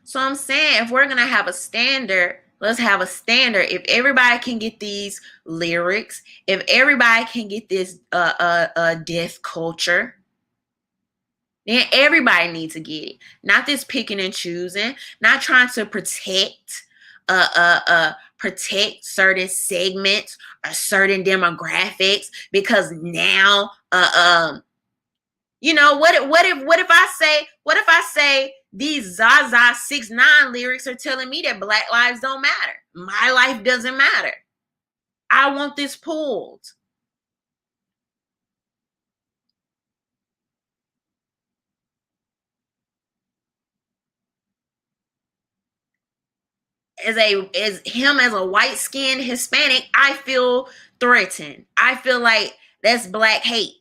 So I'm saying if we're going to have a standard, let's have a standard. If everybody can get these lyrics, if everybody can get this death culture, then everybody needs to get it. Not this picking and choosing, not trying to protect certain segments or certain demographics because now you know, what if I say these Zaza 6ix9ine lyrics are telling me that Black lives don't matter. My life doesn't matter. I want this pulled. As a white-skinned Hispanic, I feel threatened. I feel like that's Black hate.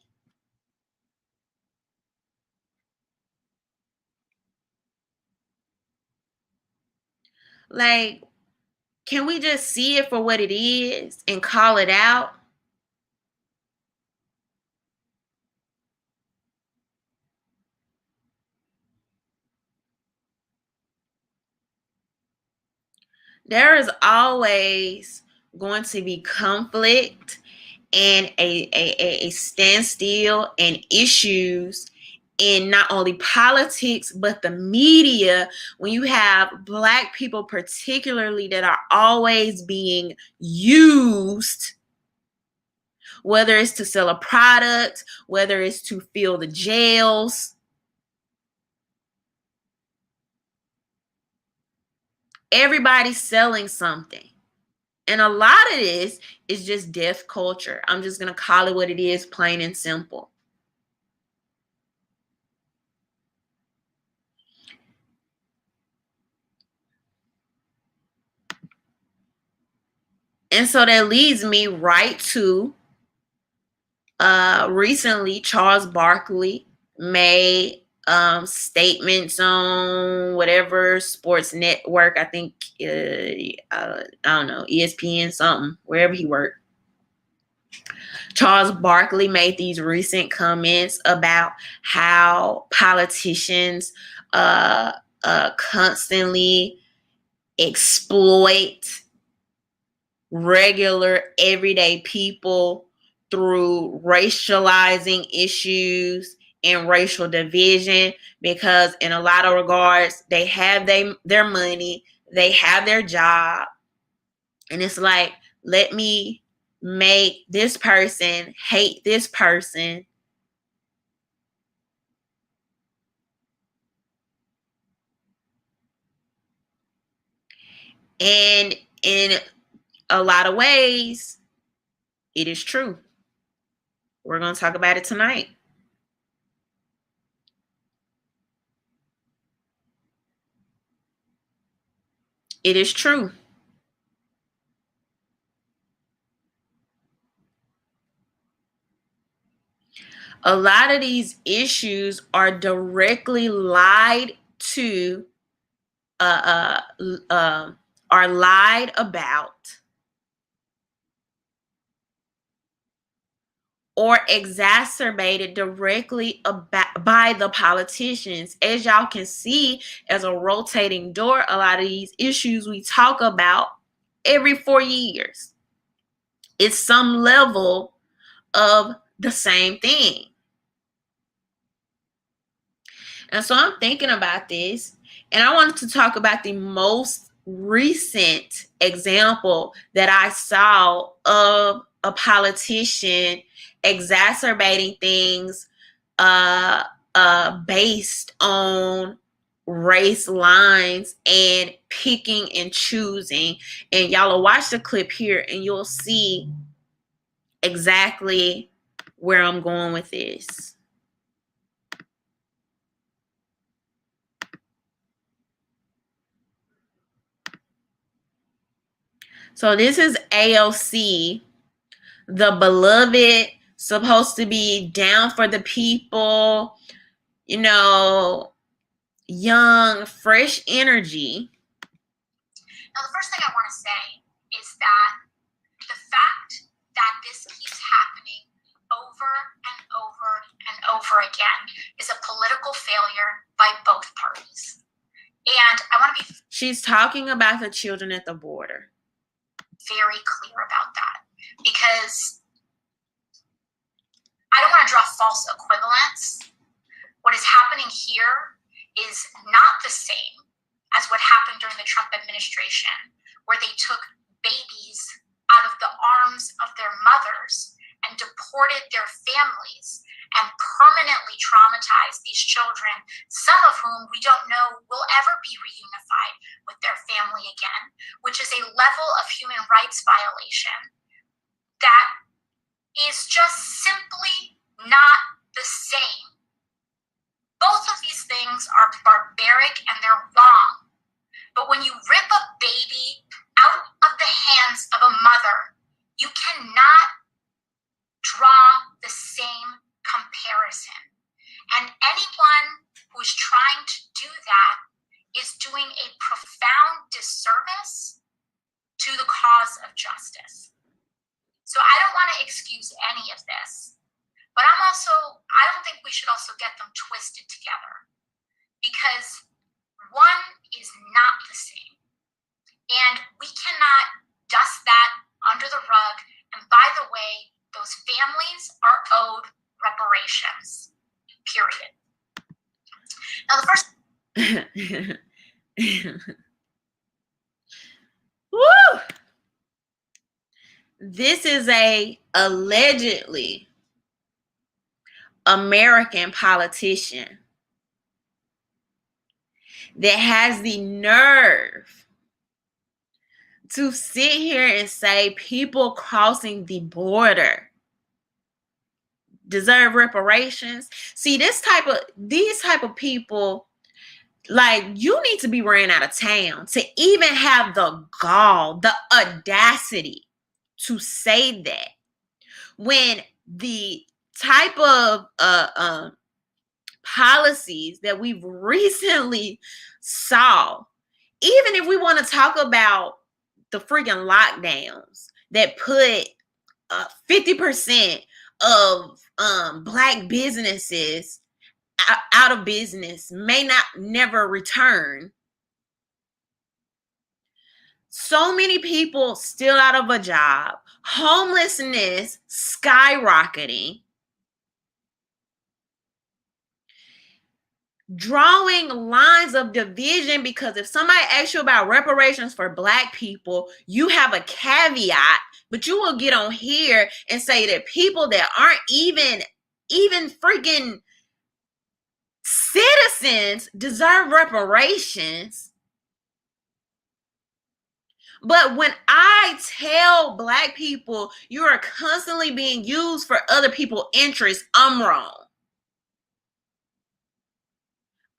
Like, can we just see it for what it is and call it out? There is always going to be conflict and a standstill and issues in not only politics but the media when you have Black people particularly that are always being used, whether it's to sell a product, whether it's to fill the jails. Everybody's selling something. And a lot of this is just death culture. I'm just going to call it what it is, plain and simple. And so that leads me right to recently Charles Barkley made statements on whatever sports network, I think, I don't know, ESPN something, wherever he worked. Charles Barkley made these recent comments about how politicians constantly exploit regular everyday people through racializing issues and racial division, because in a lot of regards they have their money, they have their job, and it's like, let me make this person hate this person. And in a lot of ways, it is true. We're going to talk about it tonight. It is true. A lot of these issues are directly lied to, are lied about, or exacerbated directly by the politicians. As y'all can see, as a rotating door, a lot of these issues we talk about every 4 years. It's some level of the same thing. And so I'm thinking about this, and I wanted to talk about the most recent example that I saw of a politician exacerbating things based on race lines and picking and choosing. And y'all will watch the clip here and you'll see exactly where I'm going with this. So this is AOC, the beloved, supposed to be down for the people, you know, young, fresh energy. Now, the first thing I want to say is that the fact that this keeps happening over and over and over again is a political failure by both parties. And I want to be... She's talking about the children at the border. Very clear about that, because I don't want to draw false equivalents. What is happening here is not the same as what happened during the Trump administration, where they took babies out of the arms of their mothers and deported their families and permanently traumatized these children, some of whom we don't know will ever be reunified with their family again, which is a level of human rights violation that is just simply not the same. Both of these things are barbaric and they're wrong. But when you rip a baby out of the hands of a mother, you cannot draw the same comparison. And anyone who is trying to do that is doing a profound disservice to the cause of justice. So I don't want to excuse any of this, but I don't think we should also get them twisted together, because one is not the same. And we cannot dust that under the rug. And by the way, those families are owed reparations, period. Now, the first... Woo! This is a allegedly American politician that has the nerve to sit here and say people crossing the border deserve reparations. See, these type of people, like, you need to be ran out of town to even have the gall, the audacity to say that, when the type of policies that we've recently saw, even if we want to talk about the freaking lockdowns that put 50% of Black businesses out of business, may never return. So many people still out of a job, homelessness skyrocketing, drawing lines of division, because if somebody asks you about reparations for Black people, you have a caveat, but you will get on here and say that people that aren't even freaking citizens deserve reparations. But when I tell Black people you are constantly being used for other people's interests, I'm wrong.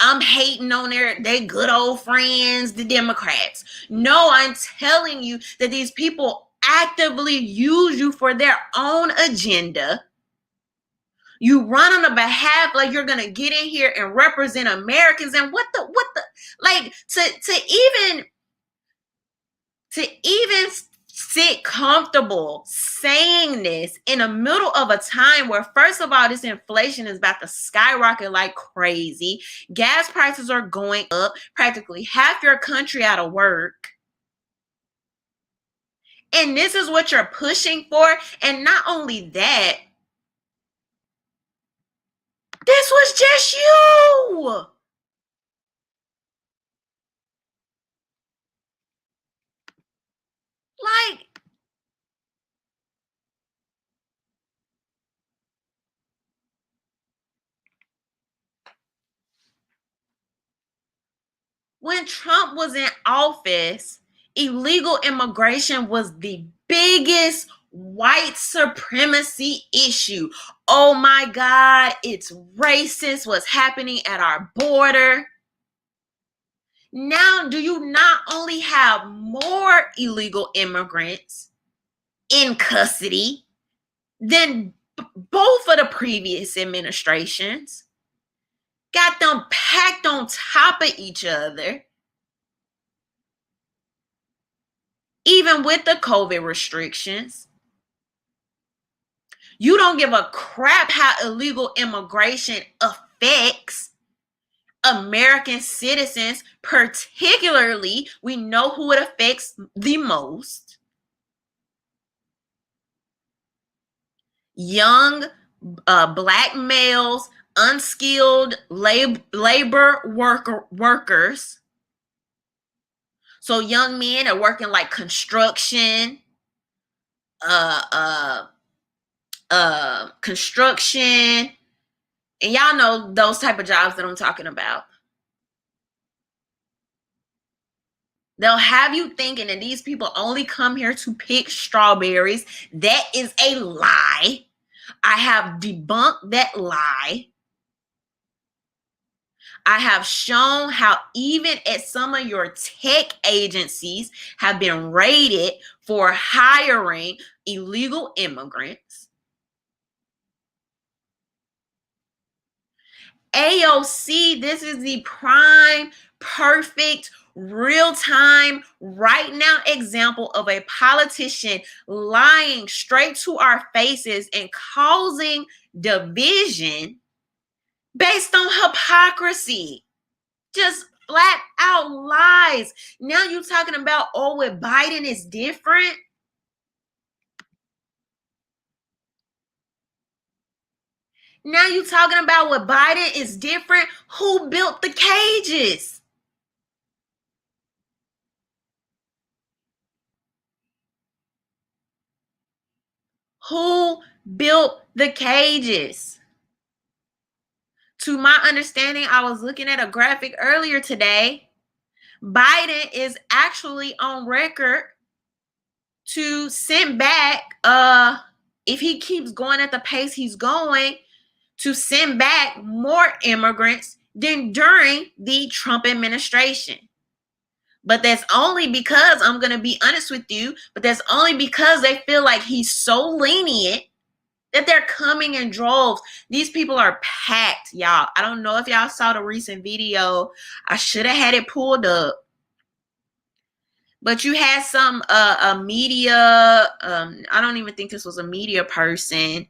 I'm hating on their good old friends, the Democrats. No, I'm telling you that these people actively use you for their own agenda. You run on the behalf like you're gonna get in here and represent Americans, and what the like to even sit comfortable saying this in the middle of a time where, first of all, this inflation is about to skyrocket like crazy. Gas prices are going up. Practically half your country out of work. And this is what you're pushing for. And not only that, this was just you. Like, when Trump was in office, illegal immigration was the biggest white supremacy issue. Oh my God, it's racist what's happening at our border. Now, do you not only have more illegal immigrants in custody than both of the previous administrations? Got them packed on top of each other. Even with the COVID restrictions. You don't give a crap how illegal immigration affects American citizens, particularly, we know who it affects the most. Young Black males, unskilled labor workers. So young men are working like construction, construction, and y'all know those type of jobs that I'm talking about. They'll have you thinking that these people only come here to pick strawberries. That is a lie. I have debunked that lie. I have shown how even at some of your tech agencies have been raided for hiring illegal immigrants. AOC, this is the prime, perfect, real-time, right now example of a politician lying straight to our faces and causing division based on hypocrisy. Just flat out lies. Now you're talking about, oh, with Biden is different. Now you're talking about what Biden is different. Who built the cages? Who built the cages? To my understanding, I was looking at a graphic earlier today. Biden is actually on record to send back, if he keeps going at the pace he's going, to send back more immigrants than during the Trump administration. But that's only because, I'm going to be honest with you, but that's only because they feel like he's so lenient that they're coming in droves. These people are packed, y'all. I don't know if y'all saw the recent video. I should have had it pulled up. But you had some a media, I don't even think this was a media person.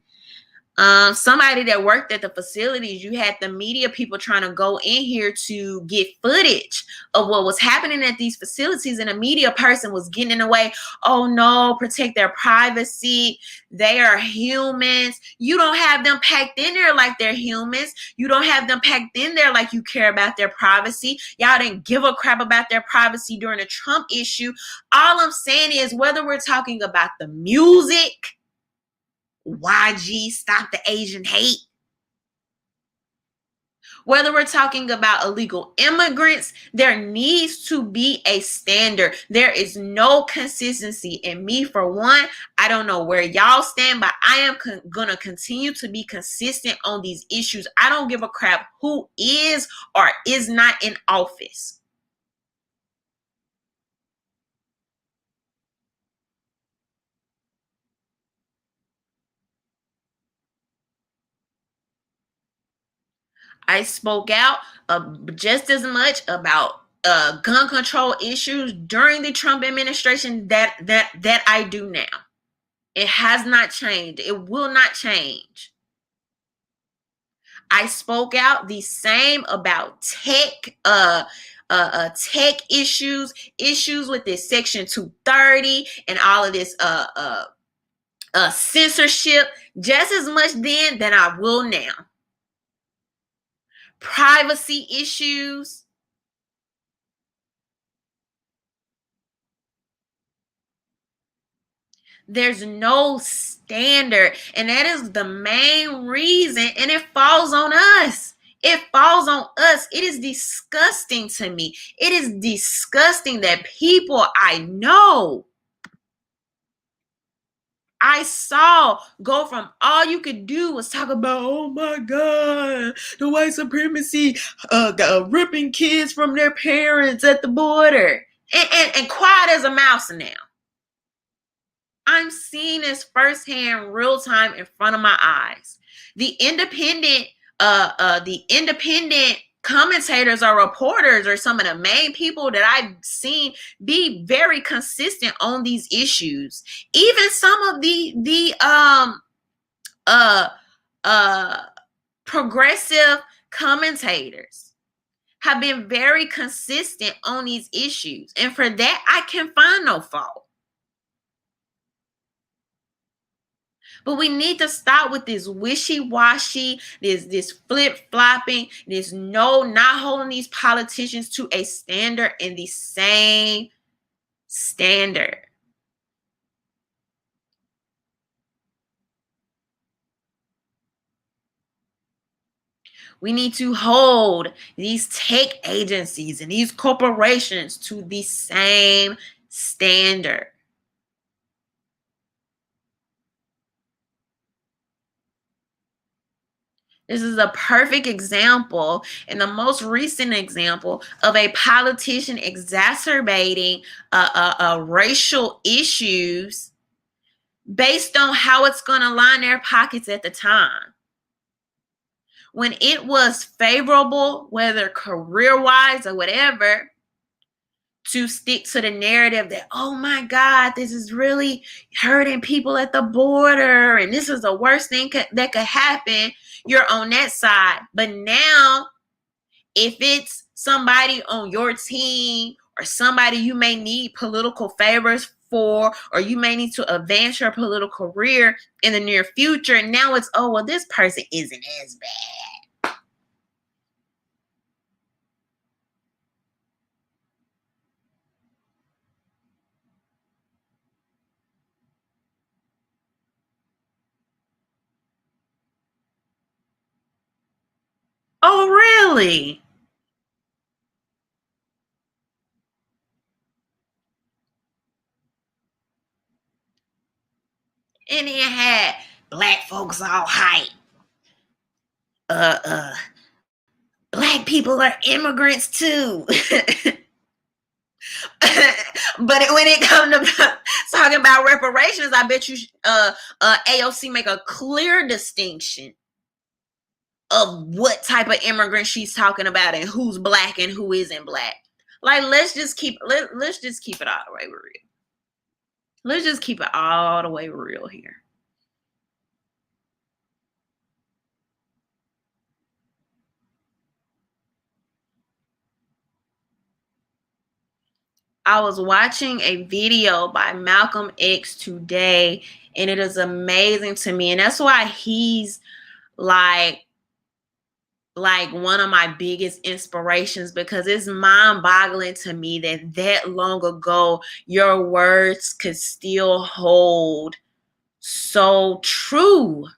Somebody that worked at the facilities. You had the media people trying to go in here to get footage of what was happening at these facilities, and a media person was getting in the way. Oh no, protect their privacy. They are humans. You don't have them packed in there like they're humans. You don't have them packed in there like you care about their privacy. Y'all didn't give a crap about their privacy during the Trump issue. All I'm saying is, whether we're talking about the music, YG, Stop the Asian Hate, whether we're talking about illegal immigrants, there needs to be a standard. There is no consistency. And me, for one, I don't know where y'all stand, but I am going to continue to be consistent on these issues. I don't give a crap who is or is not in office. I spoke out just as much about gun control issues during the Trump administration that I do now. It has not changed. It will not change. I spoke out the same about tech issues with this Section 230 and all of this censorship just as much then than I will now. Privacy issues. There's no standard, and that is the main reason, and it falls on us. It falls on us. It is disgusting to me. It is disgusting that people I know I saw go from all you could do was talk about, oh my God, the white supremacy, ripping kids from their parents at the border, and quiet as a mouse now. I'm seeing this firsthand, real time in front of my eyes. The independent commentators or reporters are some of the main people that I've seen be very consistent on these issues. Even some of the progressive commentators have been very consistent on these issues, and for that I can find no fault. But we need to stop with this wishy-washy, this flip-flopping, this not holding these politicians to a standard and the same standard. We need to hold these tech agencies and these corporations to the same standard. This is a perfect example and the most recent example of a politician exacerbating racial issues based on how it's going to line their pockets at the time. When it was favorable, whether career-wise or whatever, to stick to the narrative that, oh my God, this is really hurting people at the border and this is the worst thing that could happen, you're on that side. But now, if it's somebody on your team or somebody you may need political favors for, or you may need to advance your political career in the near future, now it's, oh, well, this person isn't as bad. Oh, really? And it had black folks all hype. Black people are immigrants too. But when it comes to talking about reparations, I bet you AOC make a clear distinction of what type of immigrant she's talking about and who's black and who isn't black. Like, let's just keep it all the way real. Let's just keep it all the way real here. I was watching a video by Malcolm X today, and it is amazing to me. And that's why he's like one of my biggest inspirations, because it's mind-boggling to me that long ago your words could still hold so true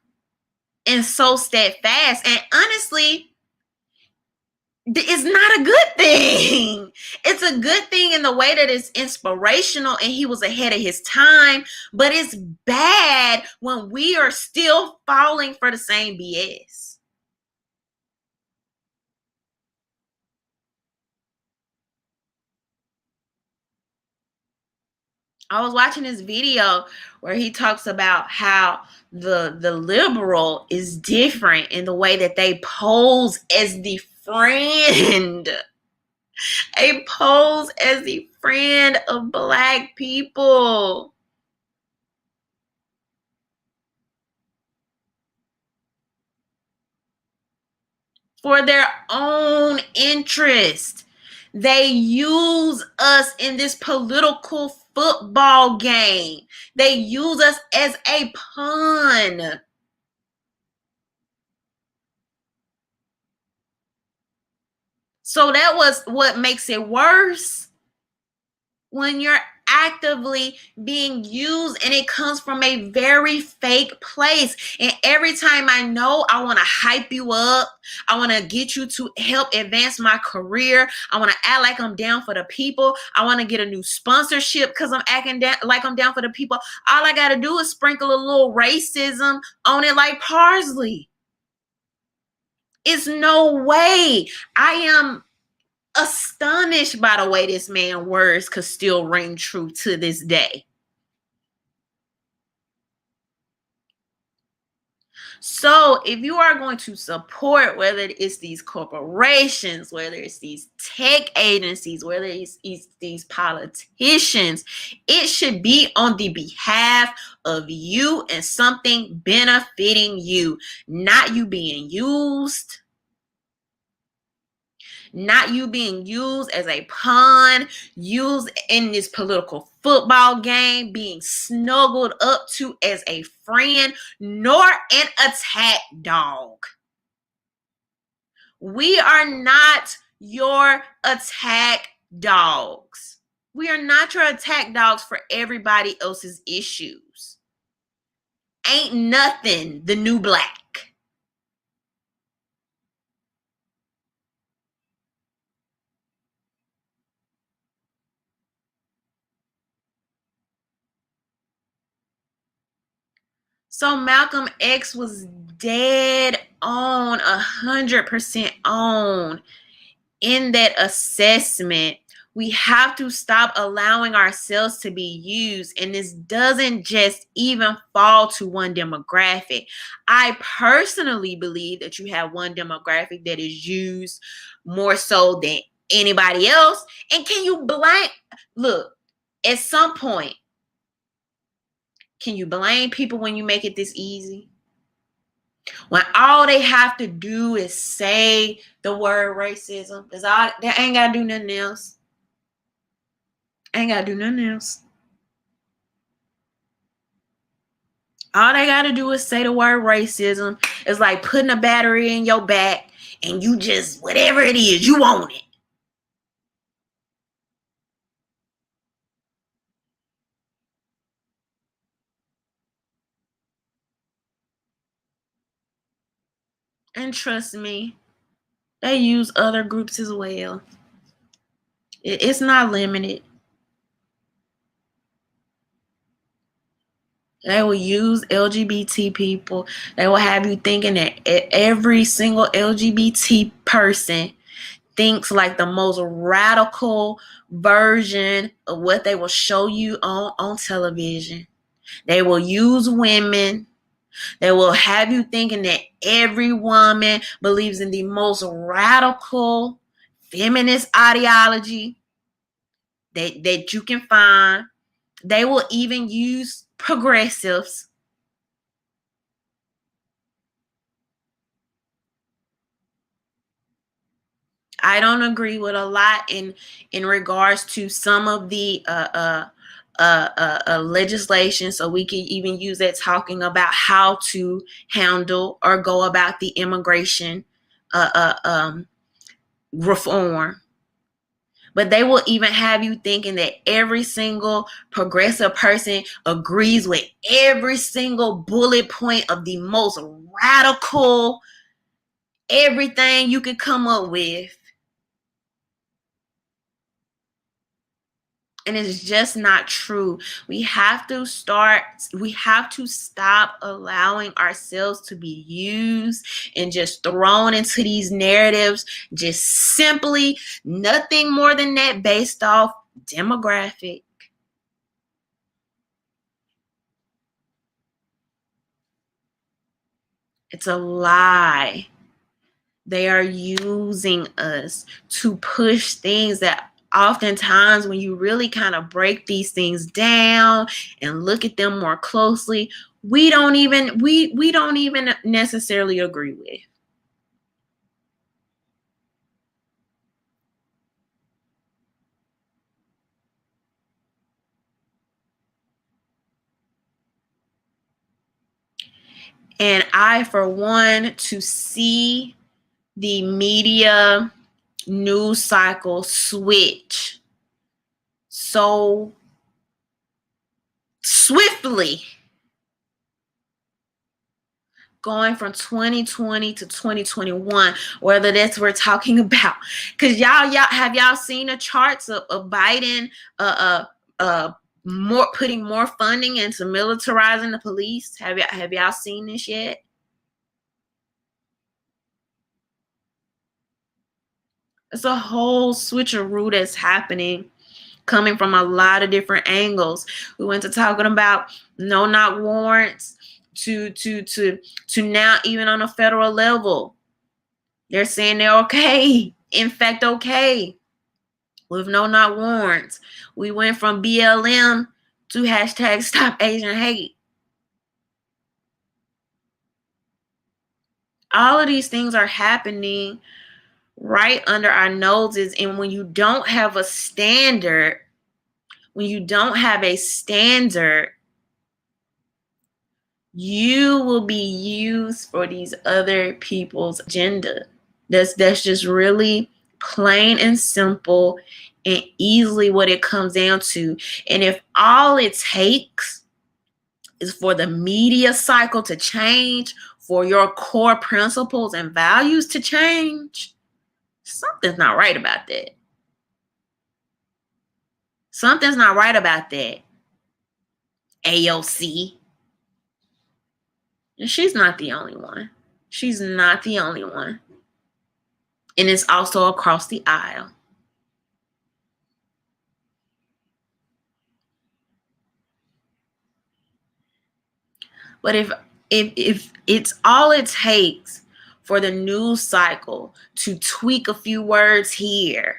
and so steadfast. And honestly, it's not a good thing. It's a good thing in the way that it's inspirational and he was ahead of his time, but it's bad when we are still falling for the same BS. I was watching this video where he talks about how the liberal is different in the way that they pose as the friend. They pose as the friend of black people. For their own interest. They use us in this political football game. They use us as a pawn. So that was what makes it worse. When you're actively being used, and it comes from a very fake place. And every time I know I want to hype you up, I want to get you to help advance my career, I want to act like I'm down for the people, I want to get a new sponsorship because I'm acting like I'm down for the people, all I got to do is sprinkle a little racism on it like parsley. It's no way. I am astonished by the way this man's words could still ring true to this day. So if you are going to support, whether it's these corporations, whether it's these tech agencies, whether it's these politicians, it should be on the behalf of you and something benefiting you, not you being used. Not you being used as a pawn, used in this political football game, being snuggled up to as a friend, nor an attack dog. We are not your attack dogs. We are not your attack dogs for everybody else's issues. Ain't nothing the new black. So Malcolm X was dead on, 100% on in that assessment. We have to stop allowing ourselves to be used. And this doesn't just even fall to one demographic. I personally believe that you have one demographic that is used more so than anybody else. And can you blame? Look, at some point, can you blame people when you make it this easy? When all they have to do is say the word racism, they ain't gotta do nothing else. Ain't gotta do nothing else. All they gotta do is say the word racism. It's like putting a battery in your back and you just, whatever it is, you want it. And trust me, they use other groups as well. It's not limited. They will use LGBT people. They will have you thinking that every single LGBT person thinks like the most radical version of what they will show you on television. They will use women. They will have you thinking that every woman believes in the most radical feminist ideology that you can find. They will even use progressives. I don't agree with a lot in regards to some of the legislation. So we can even use that talking about how to handle or go about the immigration reform. But they will even have you thinking that every single progressive person agrees with every single bullet point of the most radical everything you could come up with. And it's just not true. We have to stop allowing ourselves to be used and just thrown into these narratives, just simply nothing more than that, based off demographic. It's a lie. They are using us to push things that oftentimes, when you really kind of break these things down and look at them more closely, we don't even necessarily agree with. And I, for one, to see the media news cycle switch so swiftly going from 2020 to 2021, whether that's we're talking about, because y'all seen the charts of Biden more putting more funding into militarizing the police? Have y'all seen this yet? It's a whole switcheroo that's happening, coming from a lot of different angles. We went to talking about no knock warrants to now even on a federal level. They're saying they're okay. In fact, okay with no knock warrants. We went from BLM to hashtag Stop Asian Hate. All of these things are happening right under our noses. And when you don't have a standard, you will be used for these other people's agenda. That's just really plain and simple and easily what it comes down to. And if all it takes is for the media cycle to change, for your core principles and values to change, something's not right about that. Something's not right about that. AOC. And she's not the only one. She's not the only one. And it's also across the aisle. But if it's all it takes for the news cycle to tweak a few words here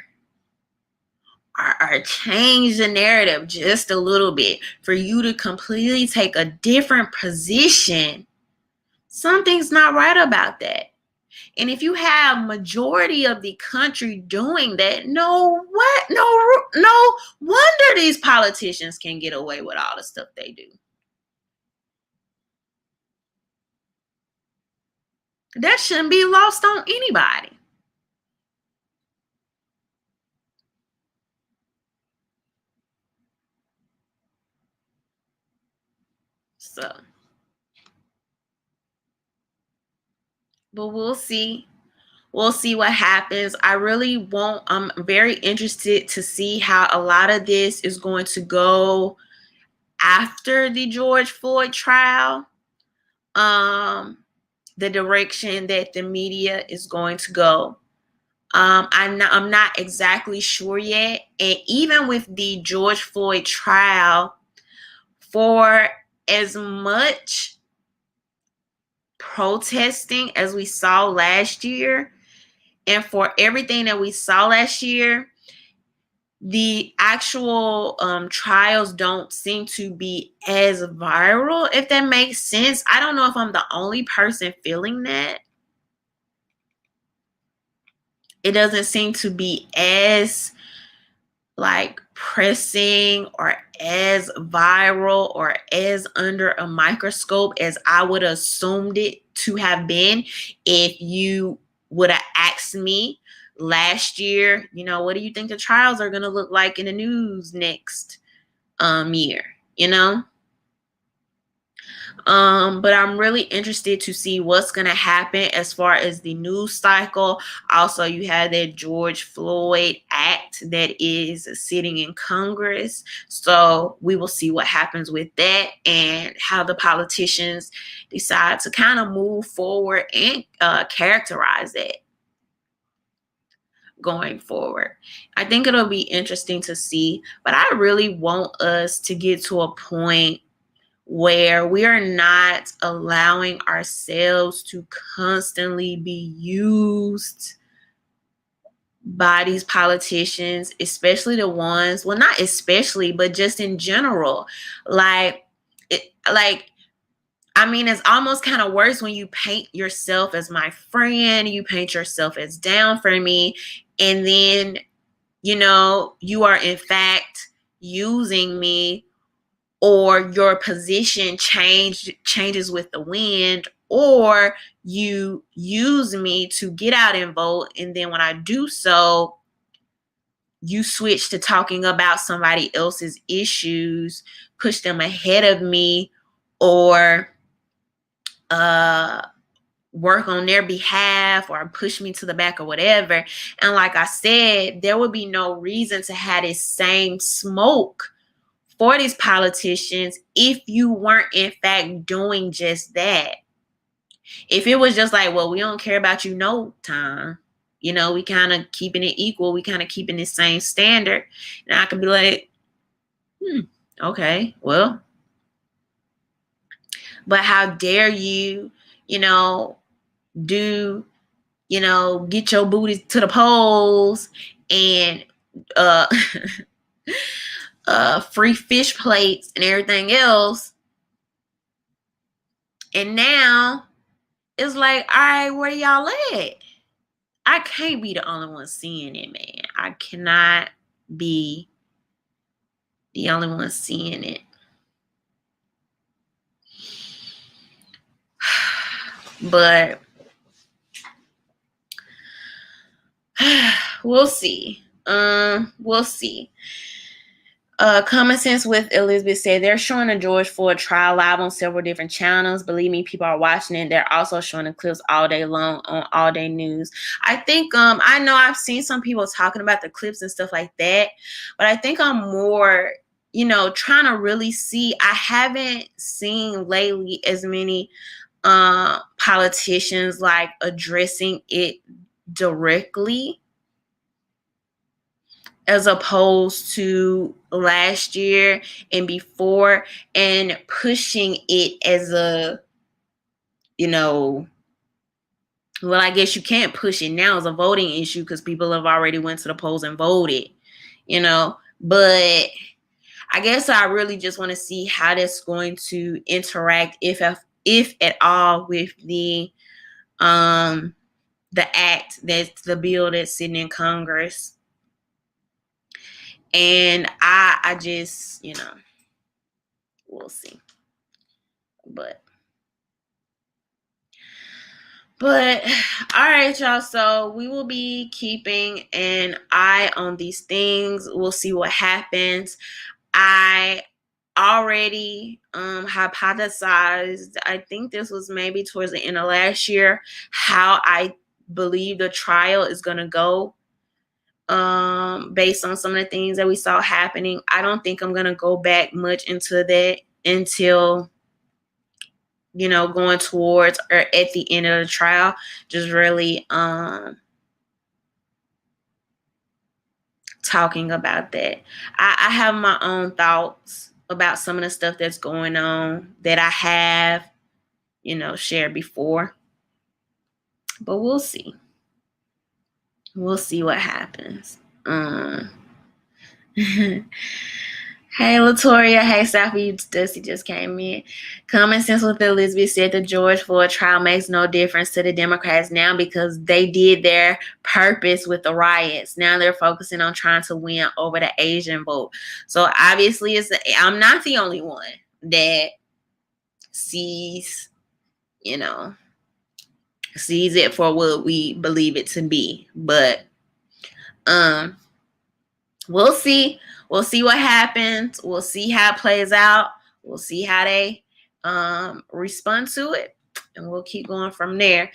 or change the narrative just a little bit, for you to completely take a different position, something's not right about that. And if you have majority of the country doing that, no wonder these politicians can get away with all the stuff they do. That shouldn't be lost on anybody. So, but we'll see. We'll see what happens. I'm very interested to see how a lot of this is going to go after the George Floyd trial. The direction that the media is going to go. I'm not exactly sure yet. And even with the George Floyd trial, for as much protesting as we saw last year, and for everything that we saw last year, the actual trials don't seem to be as viral, if that makes sense. I don't know if I'm the only person feeling that. It doesn't seem to be as like pressing or as viral or as under a microscope as I would have assumed it to have been if you would have asked me last year, what do you think the trials are going to look like in the news next year, but I'm really interested to see what's going to happen as far as the news cycle. Also, you have that George Floyd Act that is sitting in Congress. So we will see what happens with that and how the politicians decide to kind of move forward and characterize that going forward. I think it'll be interesting to see, but I really want us to get to a point where we are not allowing ourselves to constantly be used by these politicians, especially the ones, well, not especially, but just in general. It's almost kind of worse when you paint yourself as my friend, you paint yourself as down for me, and then, you are in fact using me, or your position changes with the wind, or you use me to get out and vote. And then when I do so, you switch to talking about somebody else's issues, push them ahead of me, or work on their behalf or push me to the back or whatever. And like I said, there would be no reason to have this same smoke for these politicians if you weren't in fact doing just that. If it was just like, well, we don't care about you no time, you know, we kind of keeping it equal, we kind of keeping the same standard, and I could be like, okay, well, but how dare you, you know, do, you know, get your booty to the polls and free fish plates and everything else. And now it's like, all right, where y'all at? I can't be the only one seeing it, man. I cannot be the only one seeing it. But we'll see. We'll see. Common Sense with Elizabeth said they're showing the George Floyd trial live on several different channels. Believe me, people are watching it. They're also showing the clips all day long on All Day News. I think I know I've seen some people talking about the clips and stuff like that, but I think I'm more, you know, trying to really see. I haven't seen lately as many politicians like addressing it directly as opposed to last year and before, and pushing it as a, you know, well, I guess you can't push it now as a voting issue because people have already went to the polls and voted, you know, but I guess I really just want to see how that's going to interact, if at all, with the act, that's the bill that's sitting in Congress. And I just, you know, we'll see. But all right, y'all. So we will be keeping an eye on these things. We'll see what happens. I already hypothesized, I think this was maybe towards the end of last year, how I believe the trial is going to go. Based on some of the things that we saw happening. I don't think I'm going to go back much into that until, you know, going towards or at the end of the trial. Just really talking about that. I have my own thoughts about some of the stuff that's going on that I have, you know, shared before. But we'll see. We'll see what happens. Hey, Latoria. Hey, Southie. Dusty just came in. Common Sense with Elizabeth said the George Floyd trial makes no difference to the Democrats now because they did their purpose with the riots. Now they're focusing on trying to win over the Asian vote. So obviously, I'm not the only one that sees, you know, sees it for what we believe it to be. But we'll see. We'll see what happens. We'll see how it plays out. We'll see how they respond to it. And we'll keep going from there.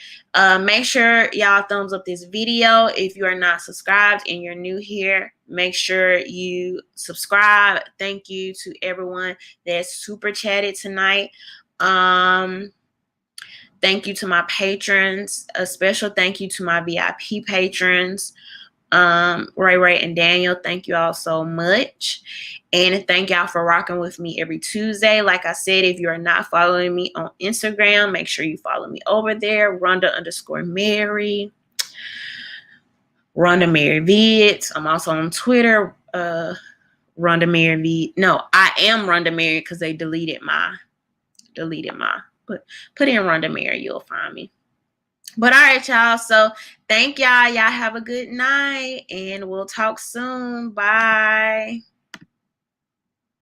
Make sure y'all thumbs up this video. If you are not subscribed and you're new here, make sure you subscribe. Thank you to everyone that super chatted tonight. Thank you to my patrons. A special thank you to my VIP patrons. Ray and Daniel, thank you all so much, and thank y'all for rocking with me every Tuesday. Like I said, if you are not following me on Instagram, make sure you follow me over there, Rhonda_Mary, RhondaMary Vids. I'm also on Twitter, RhondaMary V. No, I am RhondaMary because they deleted my. But put in RhondaMary, you'll find me. But all right, y'all. So thank y'all. Y'all have a good night, and we'll talk soon. Bye.